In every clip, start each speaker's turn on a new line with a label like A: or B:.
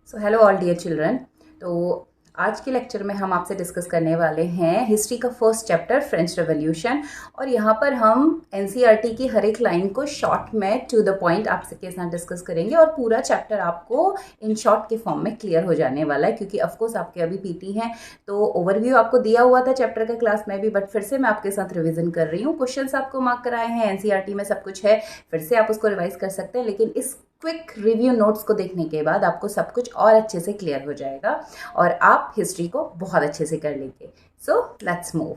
A: सो hello all dear children. तो आज के लेक्चर में हम आपसे डिस्कस करने वाले हैं हिस्ट्री का फर्स्ट चैप्टर फ्रेंच रेवोल्यूशन। और यहाँ पर हम एनसीईआरटी की हर एक लाइन को शॉर्ट में टू द पॉइंट आपसे के साथ डिस्कस करेंगे और पूरा चैप्टर आपको इन शॉर्ट के फॉर्म में क्लियर हो जाने वाला है, क्योंकि ऑफकोर्स आपके अभी पीटी हैं तो ओवरव्यू आपको दिया हुआ था चैप्टर का क्लास में भी, बट फिर से मैं आपके साथ रिविजन कर रही हूँ। क्वेश्चंस आपको मार्क कराए हैं, एनसीईआरटी में सब कुछ है, फिर से आप उसको रिवाइज कर सकते हैं, लेकिन इस क्विक रिव्यू नोट्स को देखने के बाद आपको सब कुछ और अच्छे से क्लियर हो जाएगा और आप हिस्ट्री को बहुत अच्छे से कर लेंगे। So let's move.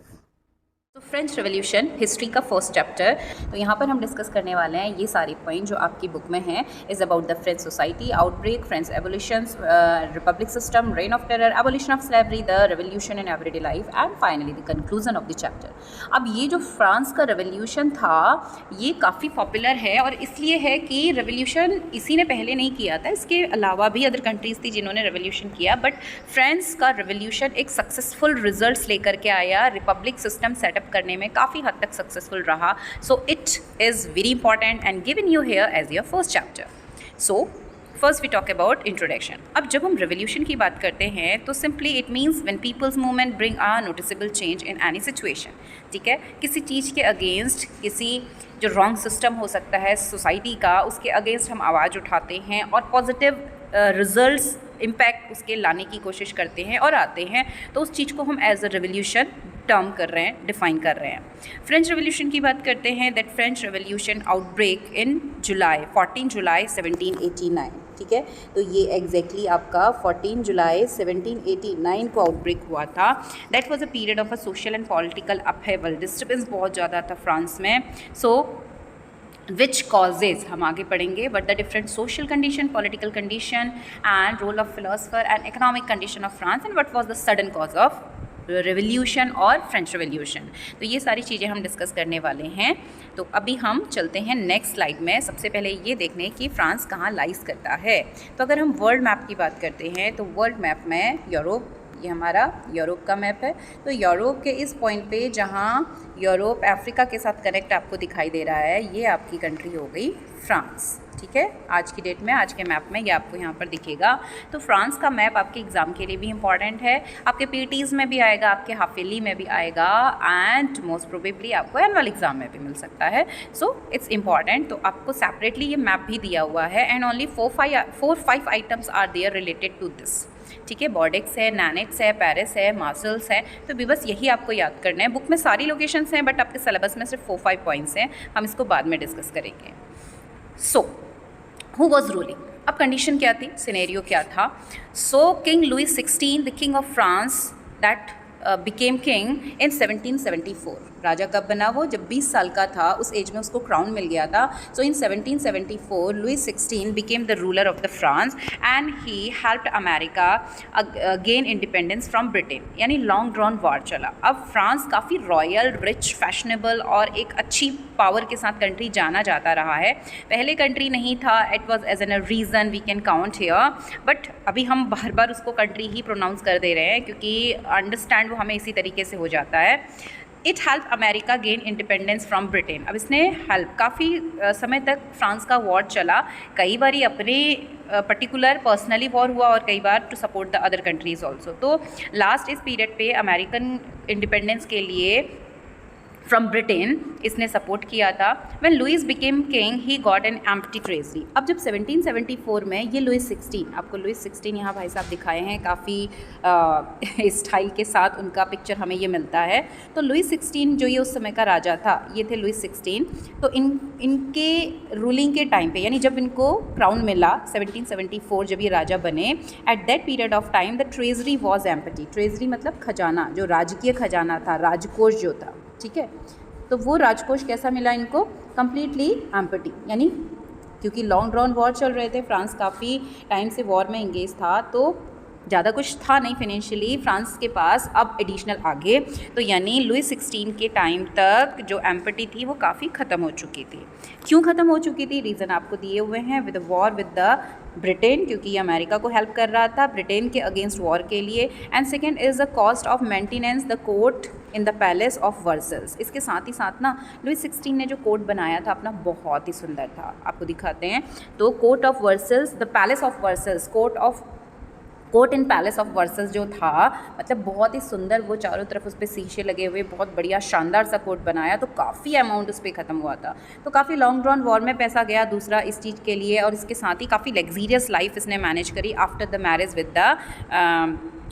A: तो फ्रेंच रेवोल्यूशन हिस्ट्री का फर्स्ट चैप्टर, तो यहाँ पर हम डिस्कस करने वाले हैं ये सारे पॉइंट जो आपकी बुक में हैं। Is about the French society, outbreak, French evolution, Republic system, rain of terror, abolition of slavery, the revolution in everyday life and finally the conclusion of the chapter. अब ये जो फ्रांस का revolution था ये काफ़ी popular है, और इसलिए है कि रेवोल्यूशन इसी ने पहले नहीं किया था, इसके अलावा भी अदर कंट्रीज़ थी जिन्होंने रेवोल्यूशन किया, बट फ्रांस का रेवोल्यूशन एक सक्सेसफुल रिजल्ट्स लेकर के आया, रिपब्लिक सिस्टम सेटअप करने में काफ़ी हद तक सक्सेसफुल रहा। So it is very important and given you here as your first chapter. So first we talk about introduction. अब जब हम रेवोल्यूशन की बात करते हैं तो simply it means when peoples movement bring a noticeable change in any situation. ठीक है, किसी चीज़ के अगेंस्ट, किसी जो रॉन्ग सिस्टम हो सकता है सोसाइटी का, उसके अगेंस्ट हम आवाज़ उठाते हैं और पॉजिटिव रिजल्ट्स इम्पैक्ट उसके लाने की कोशिश करते हैं और आते हैं, तो उस चीज़ को हम एज अ रेवोल्यूशन टर्म कर रहे हैं, डिफाइन कर रहे हैं। फ्रेंच रेवोल्यूशन की बात करते हैं, that French revolution outbreak in July 14 July 1789। ठीक है, तो ये एग्जैक्टली आपका 14 जुलाई 1789 को आउटब्रेक हुआ था। That was a period of a social and political upheaval, disturbance बहुत ज़्यादा था फ्रांस में। सो which causes हम आगे पढ़ेंगे, but the different social condition, political condition and role of philosopher and economic condition of France and what was the sudden cause of revolution और French revolution. तो ये सारी चीज़ें हम डिस्कस करने वाले हैं। तो अभी हम चलते हैं नेक्स्ट स्लाइड में। सबसे पहले ये देखने कि फ्रांस कहाँ लाइज करता है। तो अगर हम वर्ल्ड मैप की बात करते हैं तो वर्ल्ड मैप में यूरोप, ये हमारा यूरोप का मैप है, तो यूरोप के इस पॉइंट पे जहाँ यूरोप अफ्रीका के साथ कनेक्ट आपको दिखाई दे रहा है, ये आपकी कंट्री हो गई फ्रांस। ठीक है, आज की डेट में, आज के मैप में ये आपको यहाँ पर दिखेगा। तो फ्रांस का मैप आपके एग्ज़ाम के लिए भी इंपॉर्टेंट है, आपके पीटीज़ में भी आएगा, आपके हाफिली में भी आएगा एंड मोस्ट प्रोबेबली आपको एनुअल एग्ज़ाम में भी मिल सकता है। So it's important. तो आपको सेपरेटली ये मैप भी दिया हुआ है and only 4-5 items are there related to this. ठीक है, बॉर्डेक्स है, नैनिक्स है, पेरिस है, मार्सल्स है, तो भी बस यही आपको याद करना है। बुक में सारी लोकेशंस हैं बट आपके सिलेबस में सिर्फ 4-5 पॉइंट्स हैं, हम इसको बाद में डिस्कस करेंगे। सो हु वॉज रूलिंग, अब कंडीशन क्या थी, सिनेरियो क्या था। So king Louis 16, the king of France, that became king in 1774। राजा कब बना वो, जब 20 साल का था, उस एज में उसको क्राउन मिल गया था। So in 1774 Louis 16 became the ruler of the France and he helped America gain independence from Britain, यानी लॉन्ग ड्रॉन वॉर चला। अब फ्रांस काफ़ी रॉयल, रिच, फैशनेबल और एक अच्छी पावर के साथ कंट्री जाना जाता रहा है। पहले कंट्री नहीं था, it was as an a region we can count here, but अभी हम बार बार उसको कंट्री ही प्रोनाउंस कर दे रहे हैं क्योंकि अंडरस्टैंड वो हमें इसी तरीके से हो जाता है। It help America gain independence from Britain. अब इसने हेल्प, काफ़ी समय तक फ्रांस का वॉर चला, कई बार अपने पर्टिकुलर पर्सनली वॉर हुआ और कई बार to support the other countries also. तो लास्ट इस पीरियड पे अमेरिकन इंडिपेंडेंस के लिए फ्रॉम ब्रिटेन इसने सपोर्ट किया था। When Louis became king he got an empty treasury. अब जब 1774 में ये लुइस 16, आपको लुइस 16 यहाँ भाई साहब दिखाए हैं, काफ़ी स्टाइल के साथ उनका पिक्चर हमें ये मिलता है। तो लुइस 16 जो ये उस समय का राजा था, ये थे लुइस 16। तो इनके रूलिंग के टाइम पे, यानी जब इनको क्राउन मिला 1774, जब ये राजा बने, at that period of time the treasury was empty. Treasury मतलब खजाना, जो राजकीय खजाना था, राजकोष जो था। ठीक है, तो वो राजकोष कैसा मिला इनको, कम्प्लीटली एम्प्टी, यानी क्योंकि लॉन्ग ड्रॉन वॉर चल रहे थे, फ्रांस काफ़ी टाइम से वॉर में इंगेज था, तो ज़्यादा कुछ था नहीं फाइनेंशियली फ्रांस के पास। अब एडिशनल आगे, तो यानी लुई 16 के टाइम तक जो एम्प्टी थी वो काफ़ी ख़त्म हो चुकी थी। क्यों ख़त्म हो चुकी थी, रीज़न आपको दिए हुए हैं। With war with the Britain, क्योंकि ये अमेरिका को हेल्प कर रहा था ब्रिटेन के अगेंस्ट वॉर के लिए। And second is the cost of maintenance the court in the palace of Versailles. इसके साथ ही साथ ना लुई 16 ने जो कोर्ट बनाया था अपना, बहुत ही सुंदर था, आपको दिखाते हैं। तो court of Versailles, the palace of Versailles, court of court in palace of Versailles जो था, मतलब बहुत ही सुंदर, वो चारों तरफ उस पर शीशे लगे हुए, बहुत बढ़िया शानदार सा कोर्ट बनाया, तो काफ़ी अमाउंट उस पर ख़त्म हुआ था। तो काफ़ी लॉन्ग ड्रॉन वॉर में पैसा गया दूसरा इस चीज़ के लिए, और इसके साथ ही काफ़ी लग्जीरियस लाइफ इसने मैनेज करी after the marriage with the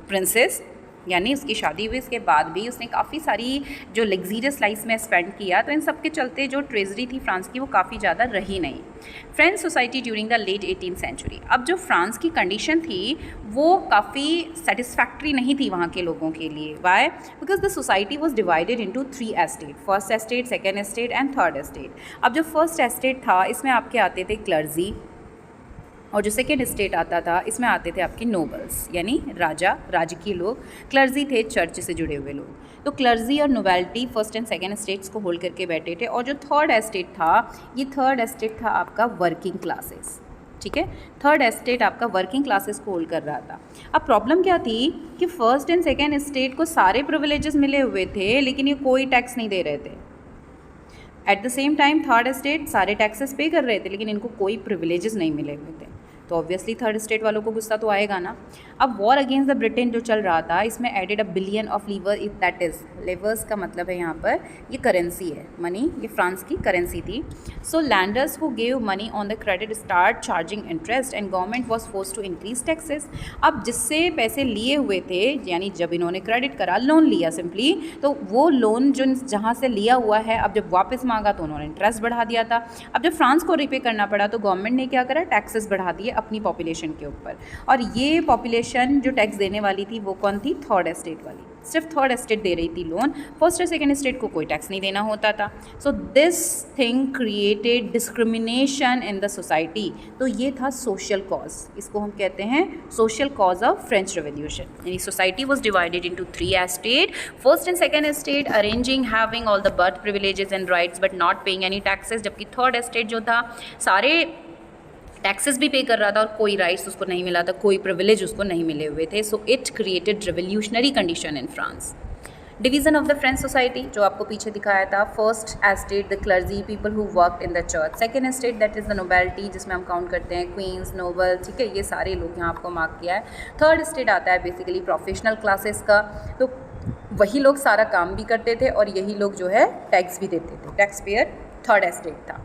A: princess, यानी उसकी शादी हुई इसके बाद भी उसने काफ़ी सारी जो लग्जीरियस लाइफ में स्पेंड किया। तो इन सब के चलते जो ट्रेजरी थी फ्रांस की वो काफ़ी ज़्यादा रही नहीं। French society during the late 18th century, अब जो फ्रांस की कंडीशन थी वो काफ़ी सेटिस्फैक्ट्री नहीं थी वहाँ के लोगों के लिए। Why? Because the society was divided into 3 estate, first estate, second estate and third estate. अब जो फर्स्ट एस्टेट था इसमें आपके आते थे क्लर्जी, और जो सेकेंड स्टेट आता था इसमें आते थे आपके नोबल्स, यानी राजा, राजकीय लोग। क्लर्जी थे चर्च से जुड़े हुए लोग। तो क्लर्जी और novelty first and second states को होल्ड करके बैठे थे। और जो थर्ड एस्टेट था, ये थर्ड एस्टेट था आपका वर्किंग क्लासेस, ठीक है। थर्ड एस्टेट आपका वर्किंग क्लासेस को होल्ड कर रहा था। अब प्रॉब्लम क्या थी कि फर्स्ट एंड सेकेंड स्टेट को सारे प्रिविलेजेस मिले हुए थे, लेकिन ये कोई टैक्स नहीं दे रहे थे। Eight the same time third state सारे टैक्सेस पे कर रहे थे, लेकिन इनको कोई प्रिविलेजेस नहीं मिले हुए थे। तो ऑब्वियसली थर्ड स्टेट वालों को गुस्सा तो आएगा ना। अब वॉर अगेंस्ट द ब्रिटेन जो चल रहा था, इसमें added $1 billion of livre, if that is livres का मतलब है यहाँ पर ये करेंसी है, मनी, ये फ्रांस की करेंसी थी। So lenders who gave money on the credit start charging interest and government was force to increase taxes. अब जिससे पैसे लिए हुए थे, यानी जब इन्होंने क्रेडिट करा, लोन लिया सिंपली, तो वो लोन जो जहाँ से लिया हुआ है, अब जब वापस मांगा तो उन्होंने इंटरेस्ट बढ़ा दिया था। अब जब फ्रांस को रिपे करना पड़ा तो गवर्नमेंट ने क्या करा, टैक्सेस बढ़ा दिए अपनी पॉपुलेशन के ऊपर। और ये पॉपुलेशन जो टैक्स देने वाली थी वो कौन थी? थर्ड एस्टेट वाली। सिर्फ थर्ड एस्टेट दे रही थी लोन, फर्स्ट और सेकेंड एस्टेट को कोई टैक्स नहीं देना होता था। So this thing created discrimination in the society. तो ये था सोशल कॉज, इसको हम कहते हैं social cause of French revolution. यानी society was divided into 3 estate, first and second estate arranging having all the birth privileges and rights but not paying any taxes, जबकि third estate जो था सारे taxes भी पे कर रहा था और कोई राइट्स उसको नहीं मिला था, कोई प्रिविलेज उसको नहीं मिले हुए थे। So it created revolutionary condition in France. Division of the French society जो आपको पीछे दिखाया था, first estate the clergy, people who worked in the church. Second estate that is the nobility, जिसमें हम काउंट करते हैं क्वींस, नोबल, ठीक है, ये सारे लोग यहाँ आपको मार्क किया है। थर्ड एस्टेट आता है बेसिकली प्रोफेशनल क्लासेस का, तो वही लोग सारा काम भी करते थे और यही लोग जो है टैक्स भी देते थे, टैक्स पेयर थर्ड एस्टेट था।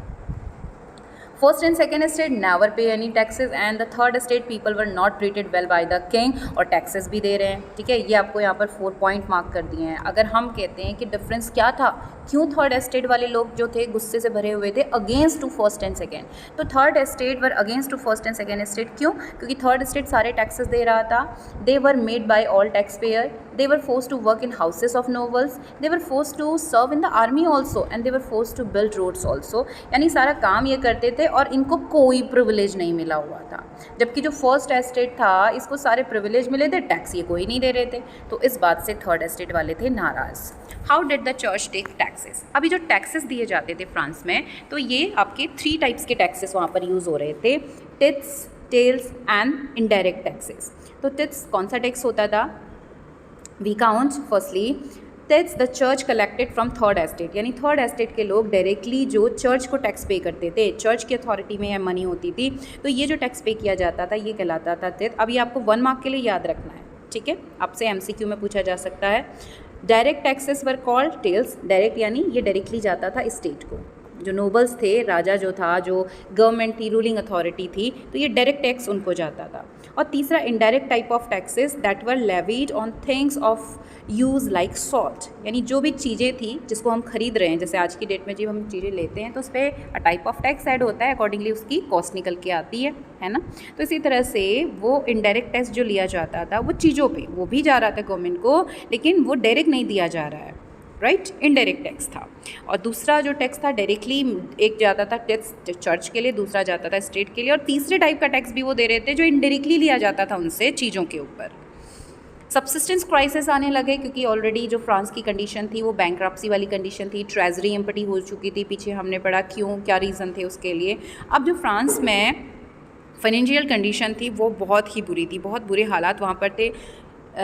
A: First and second estate never pay any taxes and the third estate people were not treated well by the king, और टैक्सेस भी दे रहे हैं, ठीक है। ये आपको यहाँ पर 4 पॉइंट मार्क कर दिए हैं। अगर हम कहते हैं कि डिफरेंस क्या था, क्यों थर्ड एस्टेट वाले लोग जो थे गुस्से से भरे हुए थे against to first and second, तो third estate were against to first and second estate. क्यों? क्योंकि थर्ड एस्टेट सारे टैक्सेस दे रहा था। They were made by all tax payer, they were forced to work in houses of nobles, they were forced to serve in the army also and they were forced to build roads also। यानी सारा काम ये करते थे और इनको कोई privilege नहीं मिला हुआ था। जबकि जो फर्स्ट एस्टेट था इसको सारे प्रिविलेज मिले थे, टैक्स ये कोई नहीं दे रहे थे। तो इस बात से थर्ड एस्टेट वाले थे नाराज़। How did the church take taxes? अभी जो टैक्सेस दिए जाते थे फ्रांस में, तो ये आपके 3 टाइप्स के टैक्सेस वहाँ पर यूज़ हो रहे थे, टिथ्स, टेल्स एंड इनडायरेक्ट टैक्सेस। तो टिथ्स कौन सा टैक्स होता था? We count firstly tax the church collected from third estate, यानी थर्ड एस्टेट के लोग डायरेक्टली जो चर्च को टैक्स पे करते थे, चर्च की अथॉरिटी में यह मनी होती थी, तो ये जो टैक्स पे किया जाता था ये कहलाता था टिथ। अब ये आपको 1 मार्क के लिए याद रखना है, ठीक है, आपसे एमसीक्यू में पूछा जा सकता है। Direct taxes were called taille, direct यानी ये डायरेक्टली जाता था स्टेट को, जो नोबल्स थे, राजा जो था, जो गवर्नमेंट थी, रूलिंग अथॉरिटी थी, तो ये डायरेक्ट टैक्स उनको जाता था। और तीसरा indirect type of taxes that were levied on things of use like salt, यानी जो भी चीज़ें थी जिसको हम खरीद रहे हैं, जैसे आज की डेट में जब हम चीज़ें लेते हैं तो उस पर टाइप ऑफ टैक्स ऐड होता है, अकॉर्डिंगली उसकी कॉस्ट निकल के आती है ना। तो इसी तरह से वो इनडायरेक्ट टैक्स जो लिया जाता था वो चीज़ों पे, वो भी जा रहा था गवर्नमेंट को, लेकिन वो डायरेक्ट नहीं दिया जा रहा है, राइट, इनडायरेक्ट टैक्स था। और दूसरा जो टैक्स था डायरेक्टली, एक जाता था टैक्स चर्च के लिए, दूसरा जाता था स्टेट के लिए, और तीसरे टाइप का टैक्स भी वो दे रहे थे जो इनडायरेक्टली लिया जाता था उनसे चीज़ों के ऊपर। सब्सिस्टेंस क्राइसिस आने लगे क्योंकि ऑलरेडी जो फ्रांस की कंडीशन थी वो बैंक्रप्सी वाली कंडीशन थी, ट्रेजरी एम्प्टी हो चुकी थी, पीछे हमने पढ़ा क्यों, क्या रीज़न थे उसके लिए। अब जो फ्रांस में फाइनेंशियल कंडीशन थी वो बहुत ही बुरी थी, बहुत बुरे हालात वहाँ पर थे।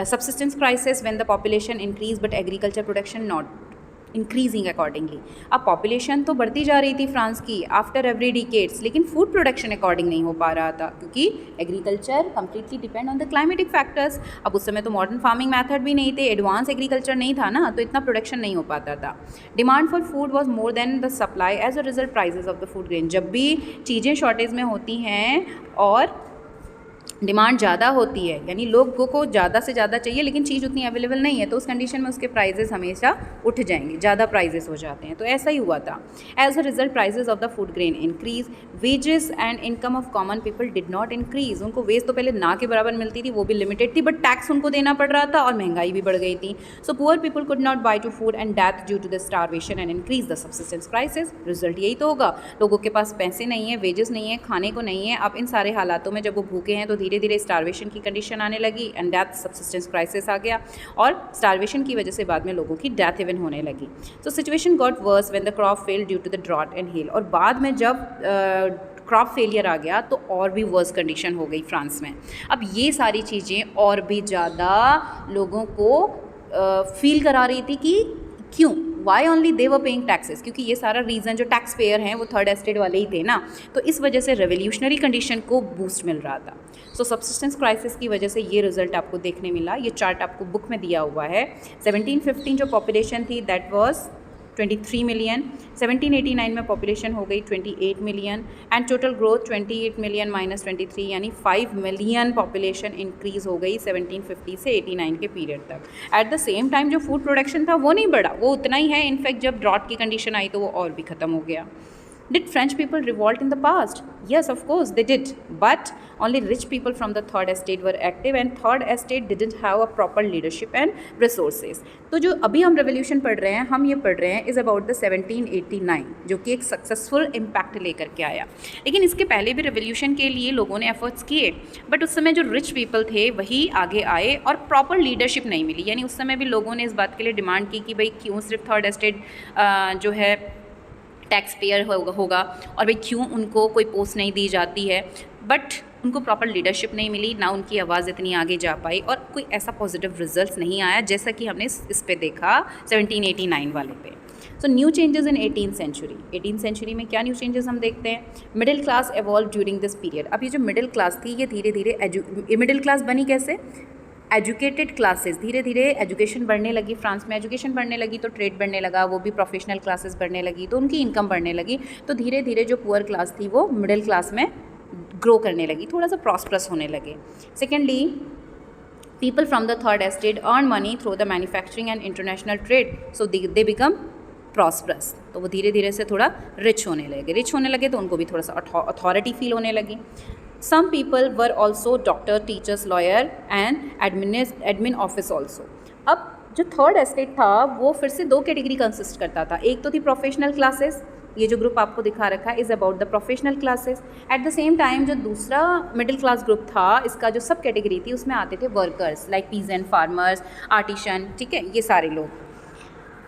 A: Subsistence crisis when the population increase but agriculture production not, increasing accordingly. अब पॉपुलेशन तो बढ़ती जा रही थी फ्रांस की आफ्टर एवरी डिकेड्स, लेकिन फूड प्रोडक्शन अकॉर्डिंग नहीं हो पा रहा था क्योंकि agriculture completely depend on the climatic factors. अब उस समय तो मॉडर्न फार्मिंग मेथड भी नहीं थे, एडवांस एग्रीकल्चर नहीं था ना, तो इतना प्रोडक्शन नहीं हो पाता था। Demand for food was more than the supply, as a result prices of the food grain. जब भी चीज़ें शॉर्टेज में होती हैं और डिमांड ज़्यादा होती है, यानी लोगों को ज़्यादा से ज़्यादा चाहिए लेकिन चीज़ उतनी अवेलेबल नहीं है, तो उस कंडीशन में उसके प्राइजेस हमेशा उठ जाएंगे, ज़्यादा प्राइजेस हो जाते हैं। तो ऐसा ही हुआ था। As a result prices of the food grain increase, wages and income of common people did not increase. उनको वेज तो पहले ना के बराबर मिलती थी, वो भी लिमिटेड थी, बट टैक्स उनको देना पड़ रहा था और महंगाई भी बढ़ गई थी। So poor people could not buy to food and death due to the starvation and increase the subsistence prices. Result यही तो होगा, लोगों के पास पैसे नहीं है, वेजेस नहीं है, खाने को नहीं है। अब इन सारे हालातों में जब वो भूखे हैं तो धीरे धीरे स्टारवेशन की कंडीशन आने लगी एंड डेथ सब्सिस्टेंस क्राइसिस आ गया और स्टारवेशन की वजह से बाद में लोगों की डेथ इवन होने लगी। So situation got worse when the crop fail due to the drought and hail. और बाद में जब क्रॉप फेलियर आ गया तो और भी वर्स कंडीशन हो गई फ्रांस में। अब ये सारी चीज़ें और भी ज़्यादा लोगों को फील करा रही थी कि क्यों, why only they were paying taxes, क्योंकि ये सारा रीज़न जो टैक्स पेयर हैं वो थर्ड एस्टेट वाले ही थे ना, तो इस वजह से रेवोल्यूशनरी कंडीशन को बूस्ट मिल रहा था। सो सब्सिस्टेंस क्राइसिस की वजह से ये रिजल्ट आपको देखने मिला। ये चार्ट आपको बुक में दिया हुआ है। 1715 जो पॉपुलेशन थी दैट वाज 23 मिलियन, 1789 में पॉपुलेशन हो गई 28 million and total growth 28 million minus 23 यानी 5 मिलियन पॉपुलेशन इंक्रीज हो गई 1750 से 89 के पीरियड तक। एट द सेम टाइम जो फूड प्रोडक्शन था वो नहीं बढ़ा, वो उतना ही है। इनफैक्ट जब ड्रॉट की कंडीशन आई तो वो और भी ख़त्म हो गया। Did French people revolt in the past? Yes, of course they did. But only rich people from the third estate were active and third estate didn't have a proper leadership and resources. तो जो अभी हम revolution पढ़ रहे हैं, हम ये पढ़ रहे हैं इज़ अबाउट द 1789 जो कि एक सक्सेसफुल इम्पैक्ट लेकर के आया। लेकिन इसके पहले भी रेवोल्यूशन के लिए लोगों ने एफर्ट्स किए, बट उस समय जो रिच पीपल थे वही आगे आए और प्रॉपर लीडरशिप नहीं मिली। यानी उस समय भी लोगों ने इस बात के लिए डिमांड की कि भाई क्यों सिर्फ थर्ड एस्टेट जो है टैक्स पेयर होगा और भाई क्यों उनको कोई पोस्ट नहीं दी जाती है, बट उनको प्रॉपर लीडरशिप नहीं मिली, ना उनकी आवाज़ इतनी आगे जा पाई और कोई ऐसा पॉजिटिव रिजल्ट्स नहीं आया जैसा कि हमने इस पे देखा 1789 वाले पे। So new changes in 18th century. 18th century में क्या न्यू चेंजेस हम देखते हैं? Middle class evolve during this period. अब ये जो मिडिल क्लास थी ये धीरे धीरे मिडिल क्लास बनी कैसे? एजुकेटेड क्लासेस, धीरे धीरे एजुकेशन बढ़ने लगी फ्रांस में। एजुकेशन बढ़ने लगी तो ट्रेड बढ़ने लगा, वो भी प्रोफेशनल क्लासेस बढ़ने लगी तो उनकी इनकम बढ़ने लगी। तो धीरे धीरे जो पुअर क्लास थी वो मिडिल क्लास में ग्रो करने लगी, थोड़ा सा प्रॉस्परस होने लगे। Secondly, people from the third estate earn money through the manufacturing and international trade, so they become prosperous. तो वो धीरे धीरे से थोड़ा रिच होने लगे तो उनको भी थोड़ा सा अथॉरिटी फील होने लगी। Some people were also doctor, teachers, lawyer and admin office also. अब जो थर्ड एस्टेट था वो फिर से दो कैटेगरी कंसिस्ट करता था। एक तो थी प्रोफेशनल क्लासेस, ये जो ग्रुप आपको दिखा रखा है is about the professional classes. Eight the same time जो दूसरा मिडिल क्लास ग्रुप था, इसका जो सब कैटेगरी थी उसमें आते थे workers like peasant, farmers, artisan, ठीक है, ये सारे लोग।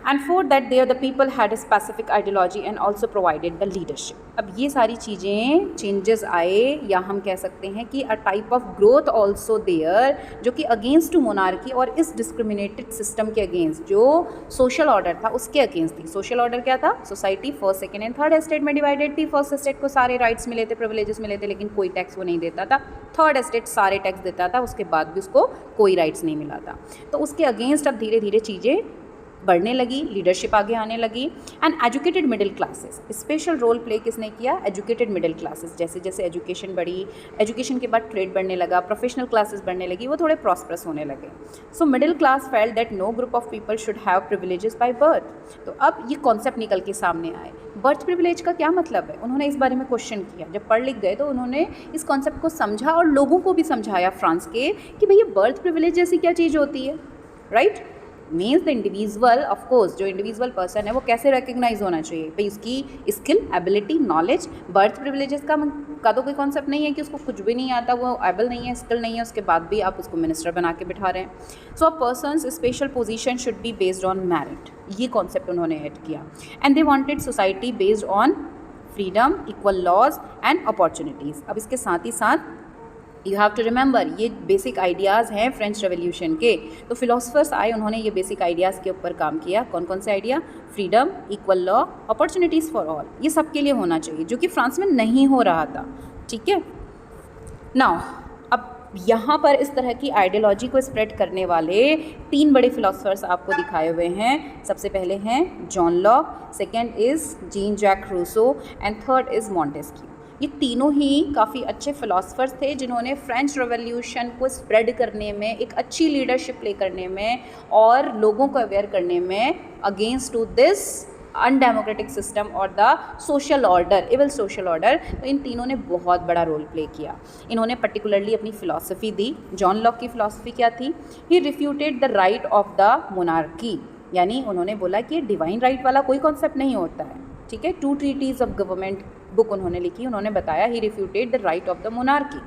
A: And for that there the people had a specific ideology and also provided the leadership. अब ये सारी चीज़ें चेंजेस आए, या हम कह सकते हैं कि a type of growth also there जो कि अगेंस्ट टू मोनार्की और इस डिस्क्रिमिनेटेड सिस्टम के अगेंस्ट जो सोशल ऑर्डर था उसके अगेंस्ट थी। सोशल ऑर्डर क्या था? Society first, second and third estate में डिवाइडेड थी। फर्स्ट एस्टेट को सारे राइट्स मिले थे, प्रिविलेजेस मिले थे, लेकिन कोई टैक्स वो नहीं देता था। थर्ड एस्टेट सारे टैक्स देता था, उसके बाद भी उसको कोई राइट्स नहीं मिला था। तो उसके अगेंस्ट अब धीरे धीरे चीज़ें बढ़ने लगी, लीडरशिप आगे आने लगी। And educated middle classes, special role play किसने किया? Educated middle classes. जैसे जैसे एजुकेशन बढ़ी, एजुकेशन के बाद ट्रेड बढ़ने लगा, प्रोफेशनल क्लासेस बढ़ने लगी, वो थोड़े प्रॉस्परस होने लगे। So middle class felt that no group of people should have privileges by birth. तो अब ये कॉन्सेप्ट निकल के सामने आए। बर्थ प्रिविलेज का क्या मतलब है? उन्होंने इस बारे में क्वेश्चन किया। जब पढ़ लिख गए तो उन्होंने इस कॉन्सेप्ट को समझा और लोगों को भी समझाया फ्रांस के कि भैया बर्थ प्रिविलेज जैसी क्या चीज़ होती है, right? Means the individual, of course जो इंडिविजुअल पर्सन है वो कैसे रिकग्नाइज होना चाहिए भाई, उसकी skill, ability, knowledge. Birth privileges का तो कोई कॉन्सेप्ट नहीं है कि उसको कुछ भी नहीं आता, वो एबल नहीं है, स्किल नहीं है, उसके बाद भी आप उसको मिनिस्टर बना के बिठा रहे हैं। So a person's special position should be based on merit, ये कॉन्सेप्ट उन्होंने ऐड किया। And they wanted society based on freedom, equal laws and opportunities. अब इसके साथ ही साथ यू हैव टू रिमेंबर ये बेसिक आइडियाज़ हैं फ्रेंच रेवोल्यूशन के। तो फिलोसफर्स आए, उन्होंने ये बेसिक आइडियाज़ के ऊपर काम किया। कौन कौन से idea? Freedom, equal law, opportunities for all, ये सबके लिए होना चाहिए, जो कि फ्रांस में नहीं हो रहा था। ठीक है, नाउ अब यहाँ पर इस तरह की आइडियोलॉजी को स्प्रेड करने वाले 3 बड़े फिलोसफर्स आपको दिखाए हुए हैं। सबसे पहले हैं John Locke, second is Jean Jacques Rousseau and third is Montesquieu. ये तीनों ही काफ़ी अच्छे फिलोसफर्स थे जिन्होंने फ्रेंच रेवोल्यूशन को स्प्रेड करने में, एक अच्छी लीडरशिप प्ले करने में और लोगों को अवेयर करने में against to this undemocratic system और the social order, evil social order. तो इन तीनों ने बहुत बड़ा रोल प्ले किया। इन्होंने पर्टिकुलरली अपनी फ़िलासफ़ी दी। जॉन लॉक की फ़िलासफ़ी क्या थी? He refuted the right of the monarchy, यानी उन्होंने बोला कि डिवाइन राइट वाला कोई कॉन्सेप्ट नहीं होता है। ठीक है, 2 ट्रीटीज़ ऑफ गवर्नमेंट बुक उन्होंने लिखी, उन्होंने बताया he refuted the right of the monarchy.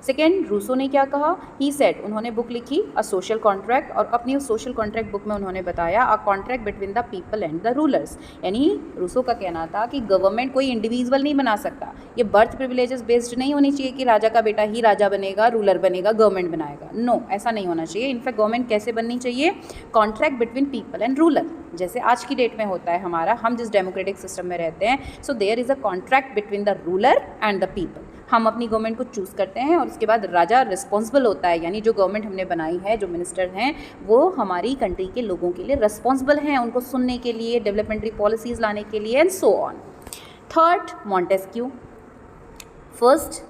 A: Second, Rousseau ने क्या कहा? ही सेड, उन्होंने बुक लिखी अ सोशल कॉन्ट्रैक्ट, और अपनी उस सोशल कॉन्ट्रैक्ट बुक में उन्होंने बताया अ contract between the people and the rulers. यानी रूसो का कहना था कि गवर्नमेंट कोई इंडिविजुअल नहीं बना सकता, ये बर्थ प्रिविलेजेस बेस्ड नहीं होनी चाहिए कि राजा का बेटा ही राजा बनेगा, रूलर बनेगा, गवर्नमेंट बनाएगा। नो, ऐसा नहीं होना चाहिए। इनफैक्ट गवर्नमेंट कैसे बननी चाहिए? Contract between people and ruler, जैसे आज की डेट में होता है हमारा, हम जिस डेमोक्रेटिक सिस्टम में रहते हैं। So there is a contract between the ruler and the people. हम अपनी गवर्नमेंट को चूज़ करते हैं और उसके बाद राजा रिस्पॉन्सिबल होता है, यानी जो गवर्नमेंट हमने बनाई है, जो मिनिस्टर हैं, वो हमारी कंट्री के लोगों के लिए रिस्पॉन्सिबल हैं, उनको सुनने के लिए, डेवलपमेंटरी पॉलिसीज़ लाने के लिए and so on. Third, Montesquieu. First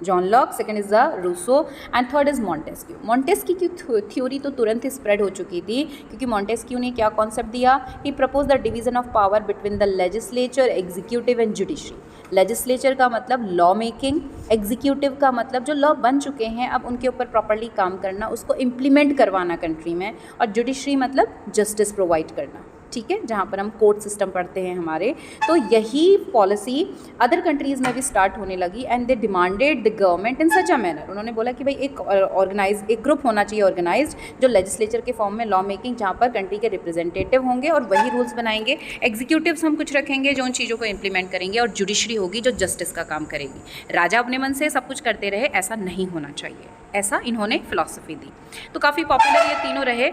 A: John Locke, second is the Rousseau and third is Montesquieu. Montesquieu की थ्योरी तो तुरंत ही स्प्रेड हो चुकी थी, क्योंकि मॉन्टेस्क्यू ने क्या कॉन्सेप्ट दिया? He propose the division of power between the legislature, executive and judiciary. Legislature का मतलब लॉ मेकिंग, एग्जीक्यूटिव का मतलब जो लॉ बन चुके हैं अब उनके ऊपर प्रॉपर्ली काम करना, उसको इम्प्लीमेंट करवाना कंट्री में, और जुडिशरी मतलब जस्टिस प्रोवाइड करना। ठीक है, जहाँ पर हम कोर्ट सिस्टम पढ़ते हैं हमारे। तो यही पॉलिसी अदर कंट्रीज़ में भी स्टार्ट होने लगी and they demanded the government in such a manner. उन्होंने बोला कि भाई एक ग्रुप होना चाहिए ऑर्गेनाइज्ड, जो लेजिस्लेचर के फॉर्म में लॉ मेकिंग, जहाँ पर कंट्री के रिप्रेजेंटेटिव होंगे और वही रूल्स बनाएंगे। एग्जीक्यूटिव्स हम कुछ रखेंगे जो उन चीज़ों को इंप्लीमेंट करेंगे, और जुडिशरी होगी जो जस्टिस का काम करेगी। राजा अपने मन से सब कुछ करते रहे, ऐसा नहीं होना चाहिए। ऐसा इन्होंने फिलॉसफी दी। तो काफ़ी पॉपुलर ये तीनों रहे।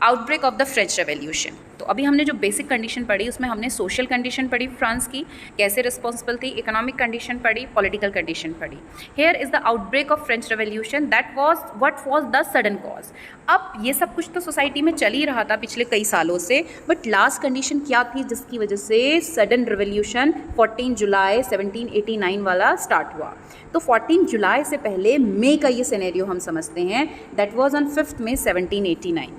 A: Outbreak of the French revolution. तो अभी हमने जो बेसिक कंडीशन पढ़ी उसमें हमने सोशल कंडीशन पढ़ी फ्रांस की, कैसे रिस्पॉन्सिबल थी, इकोनॉमिक कंडीशन पढ़ी, पॉलिटिकल कंडीशन पढ़ी। Here is the outbreak of French revolution, that was what was the sudden cause. अब ये सब कुछ तो सोसाइटी में चल ही रहा था पिछले कई सालों से, बट लास्ट कंडीशन क्या थी जिसकी वजह से सडन रेवोल्यूशन 14 जुलाई 1789 वाला स्टार्ट हुआ? तो 14 जुलाई से पहले मई का ये सिनेरियो हम समझते हैं, दैट वाज ऑन 5 मई 1789।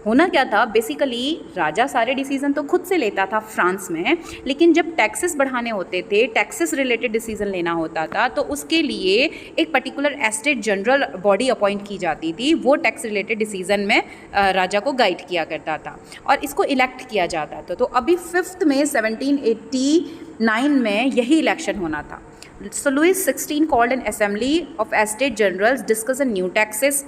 A: होना क्या था? बेसिकली राजा सारे डिसीजन तो खुद से लेता था फ्रांस में, लेकिन जब टैक्सेस बढ़ाने होते थे, टैक्सेस रिलेटेड डिसीजन लेना होता था, तो उसके लिए एक particular estate general body appoint की जाती थी। वो टैक्स रिलेटेड डिसीजन में राजा को गाइड किया करता था और इसको इलेक्ट किया जाता था। तो अभी 5 मई 1789 में यही इलेक्शन होना था। So Louis XVI called an assembly of estate generals, discuss a new taxes,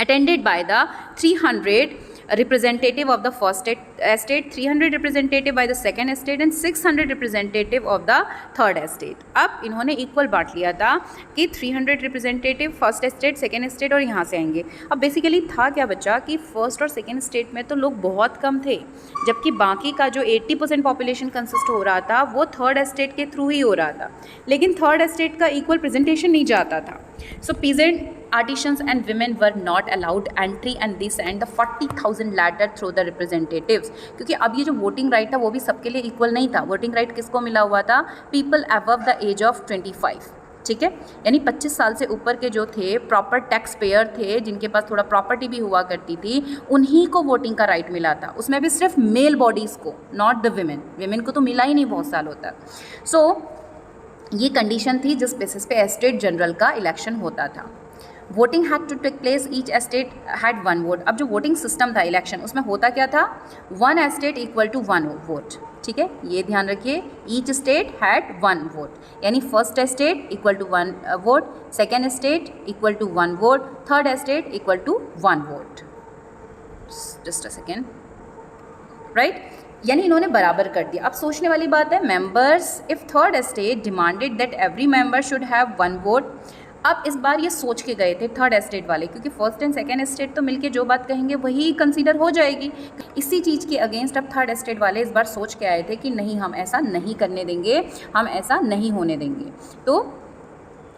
A: attended by the 300 representative of the first estate, 300 representative by the second estate and 600 representative of the third estate। अब इन्होंने equal बांट लिया था कि 300 representative first estate, second estate और यहाँ से आएंगे। अब बेसिकली था क्या बच्चा कि फर्स्ट और सेकेंड स्टेट में तो लोग बहुत कम थे, जबकि बाकी का जो 80% पॉपुलेशन कंसिस्ट हो रहा था वो थर्ड एस्टेट के थ्रू ही हो रहा था, लेकिन थर्ड एस्टेट का इक्वल प्रेजेंटेशन नहीं जाता था। सो peasant artisans and women were not allowed entry and they sent the 40,000 ladder through the representatives। क्योंकि अब ये जो वोटिंग राइट था वो भी सबके लिए इक्वल नहीं था। वोटिंग राइट किसको मिला हुआ था? People above the age of 25। ठीक है, यानी 25 साल से ऊपर के जो थे, प्रॉपर टैक्स पेयर थे, जिनके पास थोड़ा प्रॉपर्टी भी हुआ करती थी, उन्हीं को वोटिंग का राइट मिला था। उसमें भी सिर्फ मेल बॉडीज़ को, नॉट द विमेन को तो मिला ही नहीं बहुत सालों तक। सो ये कंडीशन थी जिस बेसिस पे एस्टेट जनरल का इलेक्शन होता था। Voting had to take place, each estate had 1 vote. अब जो वोटिंग सिस्टम था इलेक्शन, उसमें होता क्या था? 1 एस्टेट इक्वल टू 1 वोट। ठीक है, ये ध्यान रखिए, ईच स्टेट हैड 1 वोट, यानी first estate equal to 1 vote, second estate equal to 1 vote, third estate equal to 1 vote. Just a second, right. यानी इन्होंने बराबर कर दिया। अब सोचने वाली बात है, members if third estate demanded that every member should have 1 vote. अब इस बार ये सोच के गए थे थर्ड एस्टेट वाले, क्योंकि फर्स्ट एंड सेकेंड एस्टेट तो मिलके जो बात कहेंगे वही कंसीडर हो जाएगी। इसी चीज़ के अगेंस्ट अब थर्ड एस्टेट वाले इस बार सोच के आए थे कि नहीं, हम ऐसा नहीं करने देंगे, हम ऐसा नहीं होने देंगे। तो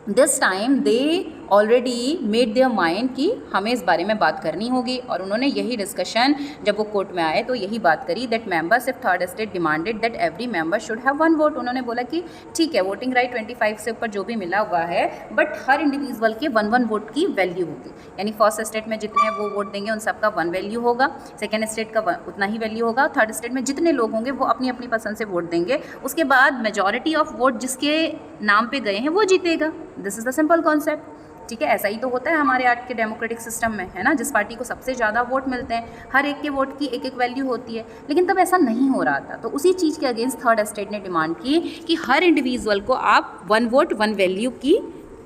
A: this time they already made their mind कि हमें इस बारे में बात करनी होगी, और उन्होंने यही डिस्कशन जब वो कोर्ट में आए तो यही बात करी that members if third estate demanded that every member should have 1 vote. उन्होंने बोला कि ठीक है, वोटिंग राइट 25 से ऊपर जो भी मिला हुआ है, बट हर इंडिविजुअल के 1 वोट की वैल्यू होगी। यानी फर्स्ट एस्टेट में जितने वो वोट देंगे उन सबका 1 वैल्यू होगा, सेकेंड एस्टेट का उतना ही वैल्यू होगा, थर्ड एस्टेट में जितने लोग होंगे वो अपनी अपनी पसंद से वोट देंगे। उसके बाद मेजॉरिटी ऑफ वोट जिसके नाम पे गए हैं वो जीतेगा। This is the simple concept. ठीक है, ऐसा ही तो होता है हमारे आज के डेमोक्रेटिक सिस्टम में, है ना। जिस पार्टी को सबसे ज़्यादा वोट मिलते हैं, हर एक के वोट की एक एक वैल्यू होती है, लेकिन तब ऐसा नहीं हो रहा था। तो उसी चीज़ के अगेंस्ट थर्ड एस्टेट ने डिमांड की कि हर इंडिविजुअल को आप 1 वोट 1 वैल्यू की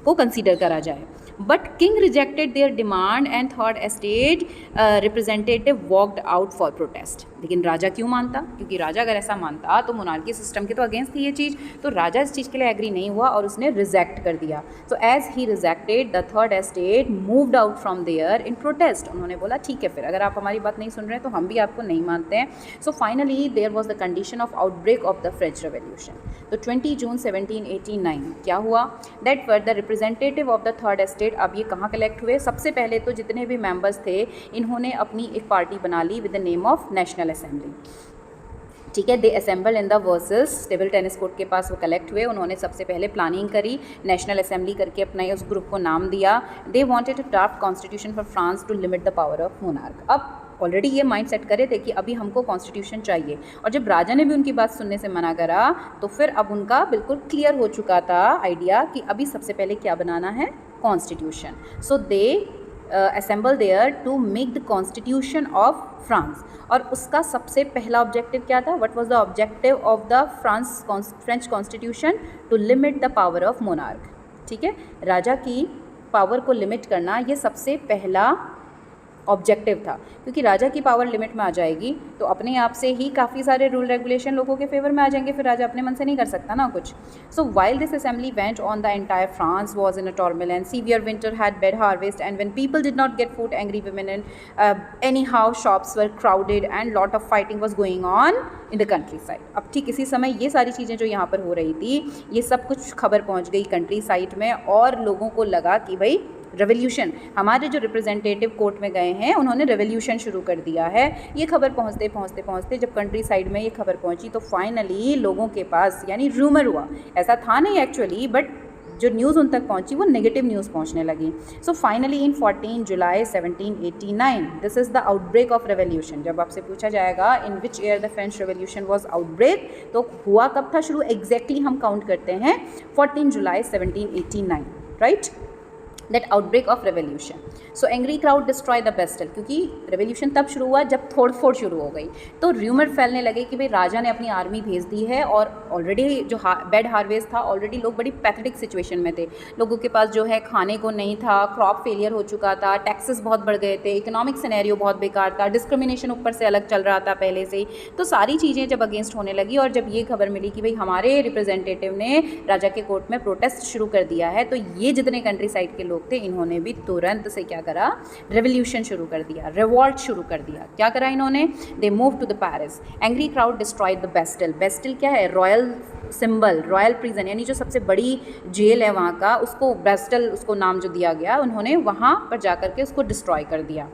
A: को कंसीडर करा जाए। But king rejected their demand and third estate representative walked out for protest. लेकिन राजा क्यों मानता? क्योंकि राजा अगर ऐसा मानता तो मोनार्की सिस्टम के तो अगेंस्ट थी ये चीज़, तो राजा इस चीज़ के लिए एग्री नहीं हुआ और उसने रिजेक्ट कर दिया। So as he rejected the third estate moved out from there in protest. उन्होंने बोला ठीक है, फिर अगर आप हमारी बात नहीं सुन रहे तो हम भी आपको नहीं मानते हैं। So finally there was the condition of outbreak of the French revolution. तो 20 जून 1789 क्या हुआ that for the representative of the third estate, अब ये कहाँ कलेक्ट हुए? सबसे पहले तो जितने भी मेंबर्स थे इन्होंने अपनी एक पार्टी बना ली with the name of national assembly. ठीक है, they assemble in the Versailles table tennis court के पास वो कलेक्ट हुए। उन्होंने सबसे पहले प्लानिंग करी, नेशनल असेंबली करके अपना उस ग्रुप को नाम दिया। They wanted to draft constitution for France to limit the power of monarch. अब ऑलरेडी ये माइंड सेट करे थे कि अभी हमको कॉन्स्टिट्यूशन चाहिए, और जब राजा ने भी उनकी बात सुनने से मना करा तो फिर अब उनका बिल्कुल क्लियर हो चुका था आइडिया कि अभी सबसे पहले क्या बनाना है? Constitution. So they assemble there to make the constitution of France. और उसका सबसे पहला ऑब्जेक्टिव क्या था? What was the objective of the French constitution? To limit the power of monarch. ठीक है, राजा की पावर को लिमिट करना ये सबसे पहला ऑब्जेक्टिव था, क्योंकि राजा की पावर लिमिट में आ जाएगी तो अपने आप से ही काफ़ी सारे रूल रेगुलेशन लोगों के फेवर में आ जाएंगे, फिर राजा अपने मन से नहीं कर सकता ना कुछ। So while this assembly went on the entire France was in a turbulent, severe winter had bad harvest and when people did not get food, angry women and anyhow shops were crowded and lot of fighting was going on in the country side. अब ठीक इसी समय ये सारी चीज़ें जो यहाँ पर हो रही थी, ये सब कुछ खबर पहुँच गई कंट्री साइड में, और लोगों को लगा कि भाई रेवोल्यूशन, हमारे जो रिप्रेजेंटेटिव कोर्ट में गए हैं उन्होंने रेवोल्यूशन शुरू कर दिया है। ये खबर पहुंचते पहुंचते पहुंचते जब कंट्री साइड में ये खबर पहुंची तो फाइनली लोगों के पास, यानी रूमर हुआ, ऐसा था नहीं एक्चुअली, बट जो न्यूज़ उन तक पहुंची वो नेगेटिव न्यूज़ पहुंचने लगी। So finally in 14 July 1789 this is the outbreak of revolution. जब आपसे पूछा जाएगा in which year the French revolution was outbreak, तो हुआ कब था शुरू? एग्जैक्टली हम काउंट करते हैं 14 July 1789, right, that outbreak of revolution. So angry crowd destroy the Bastille, क्योंकि रेवोल्यूशन तब शुरू हुआ जब तोड़ फोड़ शुरू हो गई, तो र्यूमर फैलने लगे कि भाई राजा ने अपनी आर्मी भेज दी है, और ऑलरेडी जो बैड हार्वेस्ट था, ऑलरेडी लोग बड़ी पैथेटिक सिचुएशन में थे, लोगों के पास जो है खाने को नहीं था, क्रॉप फेलियर हो चुका था, टैक्सेस बहुत बढ़ गए थे, इकोनॉमिक सिनेरियो बहुत बेकार था, डिस्क्रिमिनेशन ऊपर से अलग चल रहा था पहले से ही। तो सारी चीज़ें जब अगेंस्ट होने लगी, और जब ये खबर मिली कि भाई हमारे रिप्रेजेंटेटिव ने राजा के कोर्ट में प्रोटेस्ट शुरू कर दिया है, तो ये जितने कंट्री साइड के लोग थे इन्होंने भी तुरंत से क्या करा? रेवोल्यूशन शुरू कर दिया, रिवॉल्ट शुरू कर दिया। क्या करा इन्होंने? They move to the Paris, angry crowd destroyed the Bastille. Bastille क्या है? रॉयल सिंबल, रॉयल प्रिजन, यानी जो सबसे बड़ी जेल है वहाँ का, उसको बेस्टिल उसको नाम जो दिया गया, उन्होंने वहाँ पर जाकर के उसको डिस्ट्रॉय कर दिया।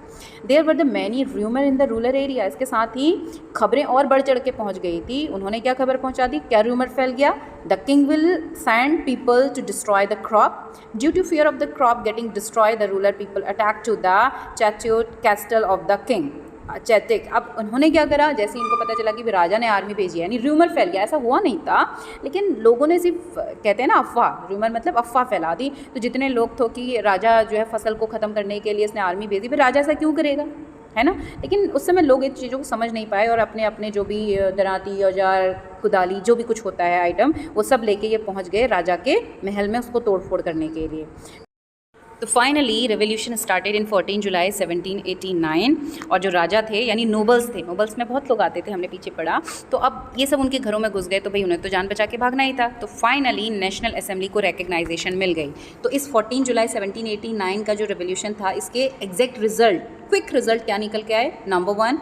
A: There were the many rumour in the rural area. इसके साथ ही खबरें और बढ़ चढ़ के पहुँच गई थी। उन्होंने क्या खबर पहुँचा दी? क्या रूमर फैल गया? The king will send people to destroy the crop, due to fear of the crop getting destroy the rural people attack to the chateau castle of the king चैतिक। अब उन्होंने क्या करा? जैसे इनको पता चला कि राजा ने आर्मी भेजी है, यानी र्यूमर फैल गया, ऐसा हुआ नहीं था, लेकिन लोगों ने सिर्फ, कहते हैं ना अफवाह, र्यूमर मतलब अफवाह फैला दी। तो जितने लोग थे कि राजा जो है फसल को ख़त्म करने के लिए इसने आर्मी भेजी, फिर राजा ऐसा क्यों करेगा, है ना। लेकिन उस समय लोग इन चीज़ों को समझ नहीं पाए, और अपने अपने जो भी दराती औजार कुदाली जो भी कुछ होता है आइटम, वो सब लेके ये पहुँच गए राजा के महल में उसको तोड़ फोड़ करने के लिए। तो finally revolution started in 14 July 1789 और जो राजा थे यानी नोबल्स थे, नोबल्स में बहुत लोग आते थे, हमने पीछे पढ़ा, तो अब ये सब उनके घरों में घुस गए तो भाई उन्हें तो जान बचा के भागना ही था। तो फाइनली नेशनल असेंबली को रिकग्नाइजेशन मिल गई। तो इस 14 जुलाई 1789 का जो रेवोल्यूशन था, इसके एग्जैक्ट रिजल्ट, क्विक रिजल्ट क्या निकल के आए? Number 1,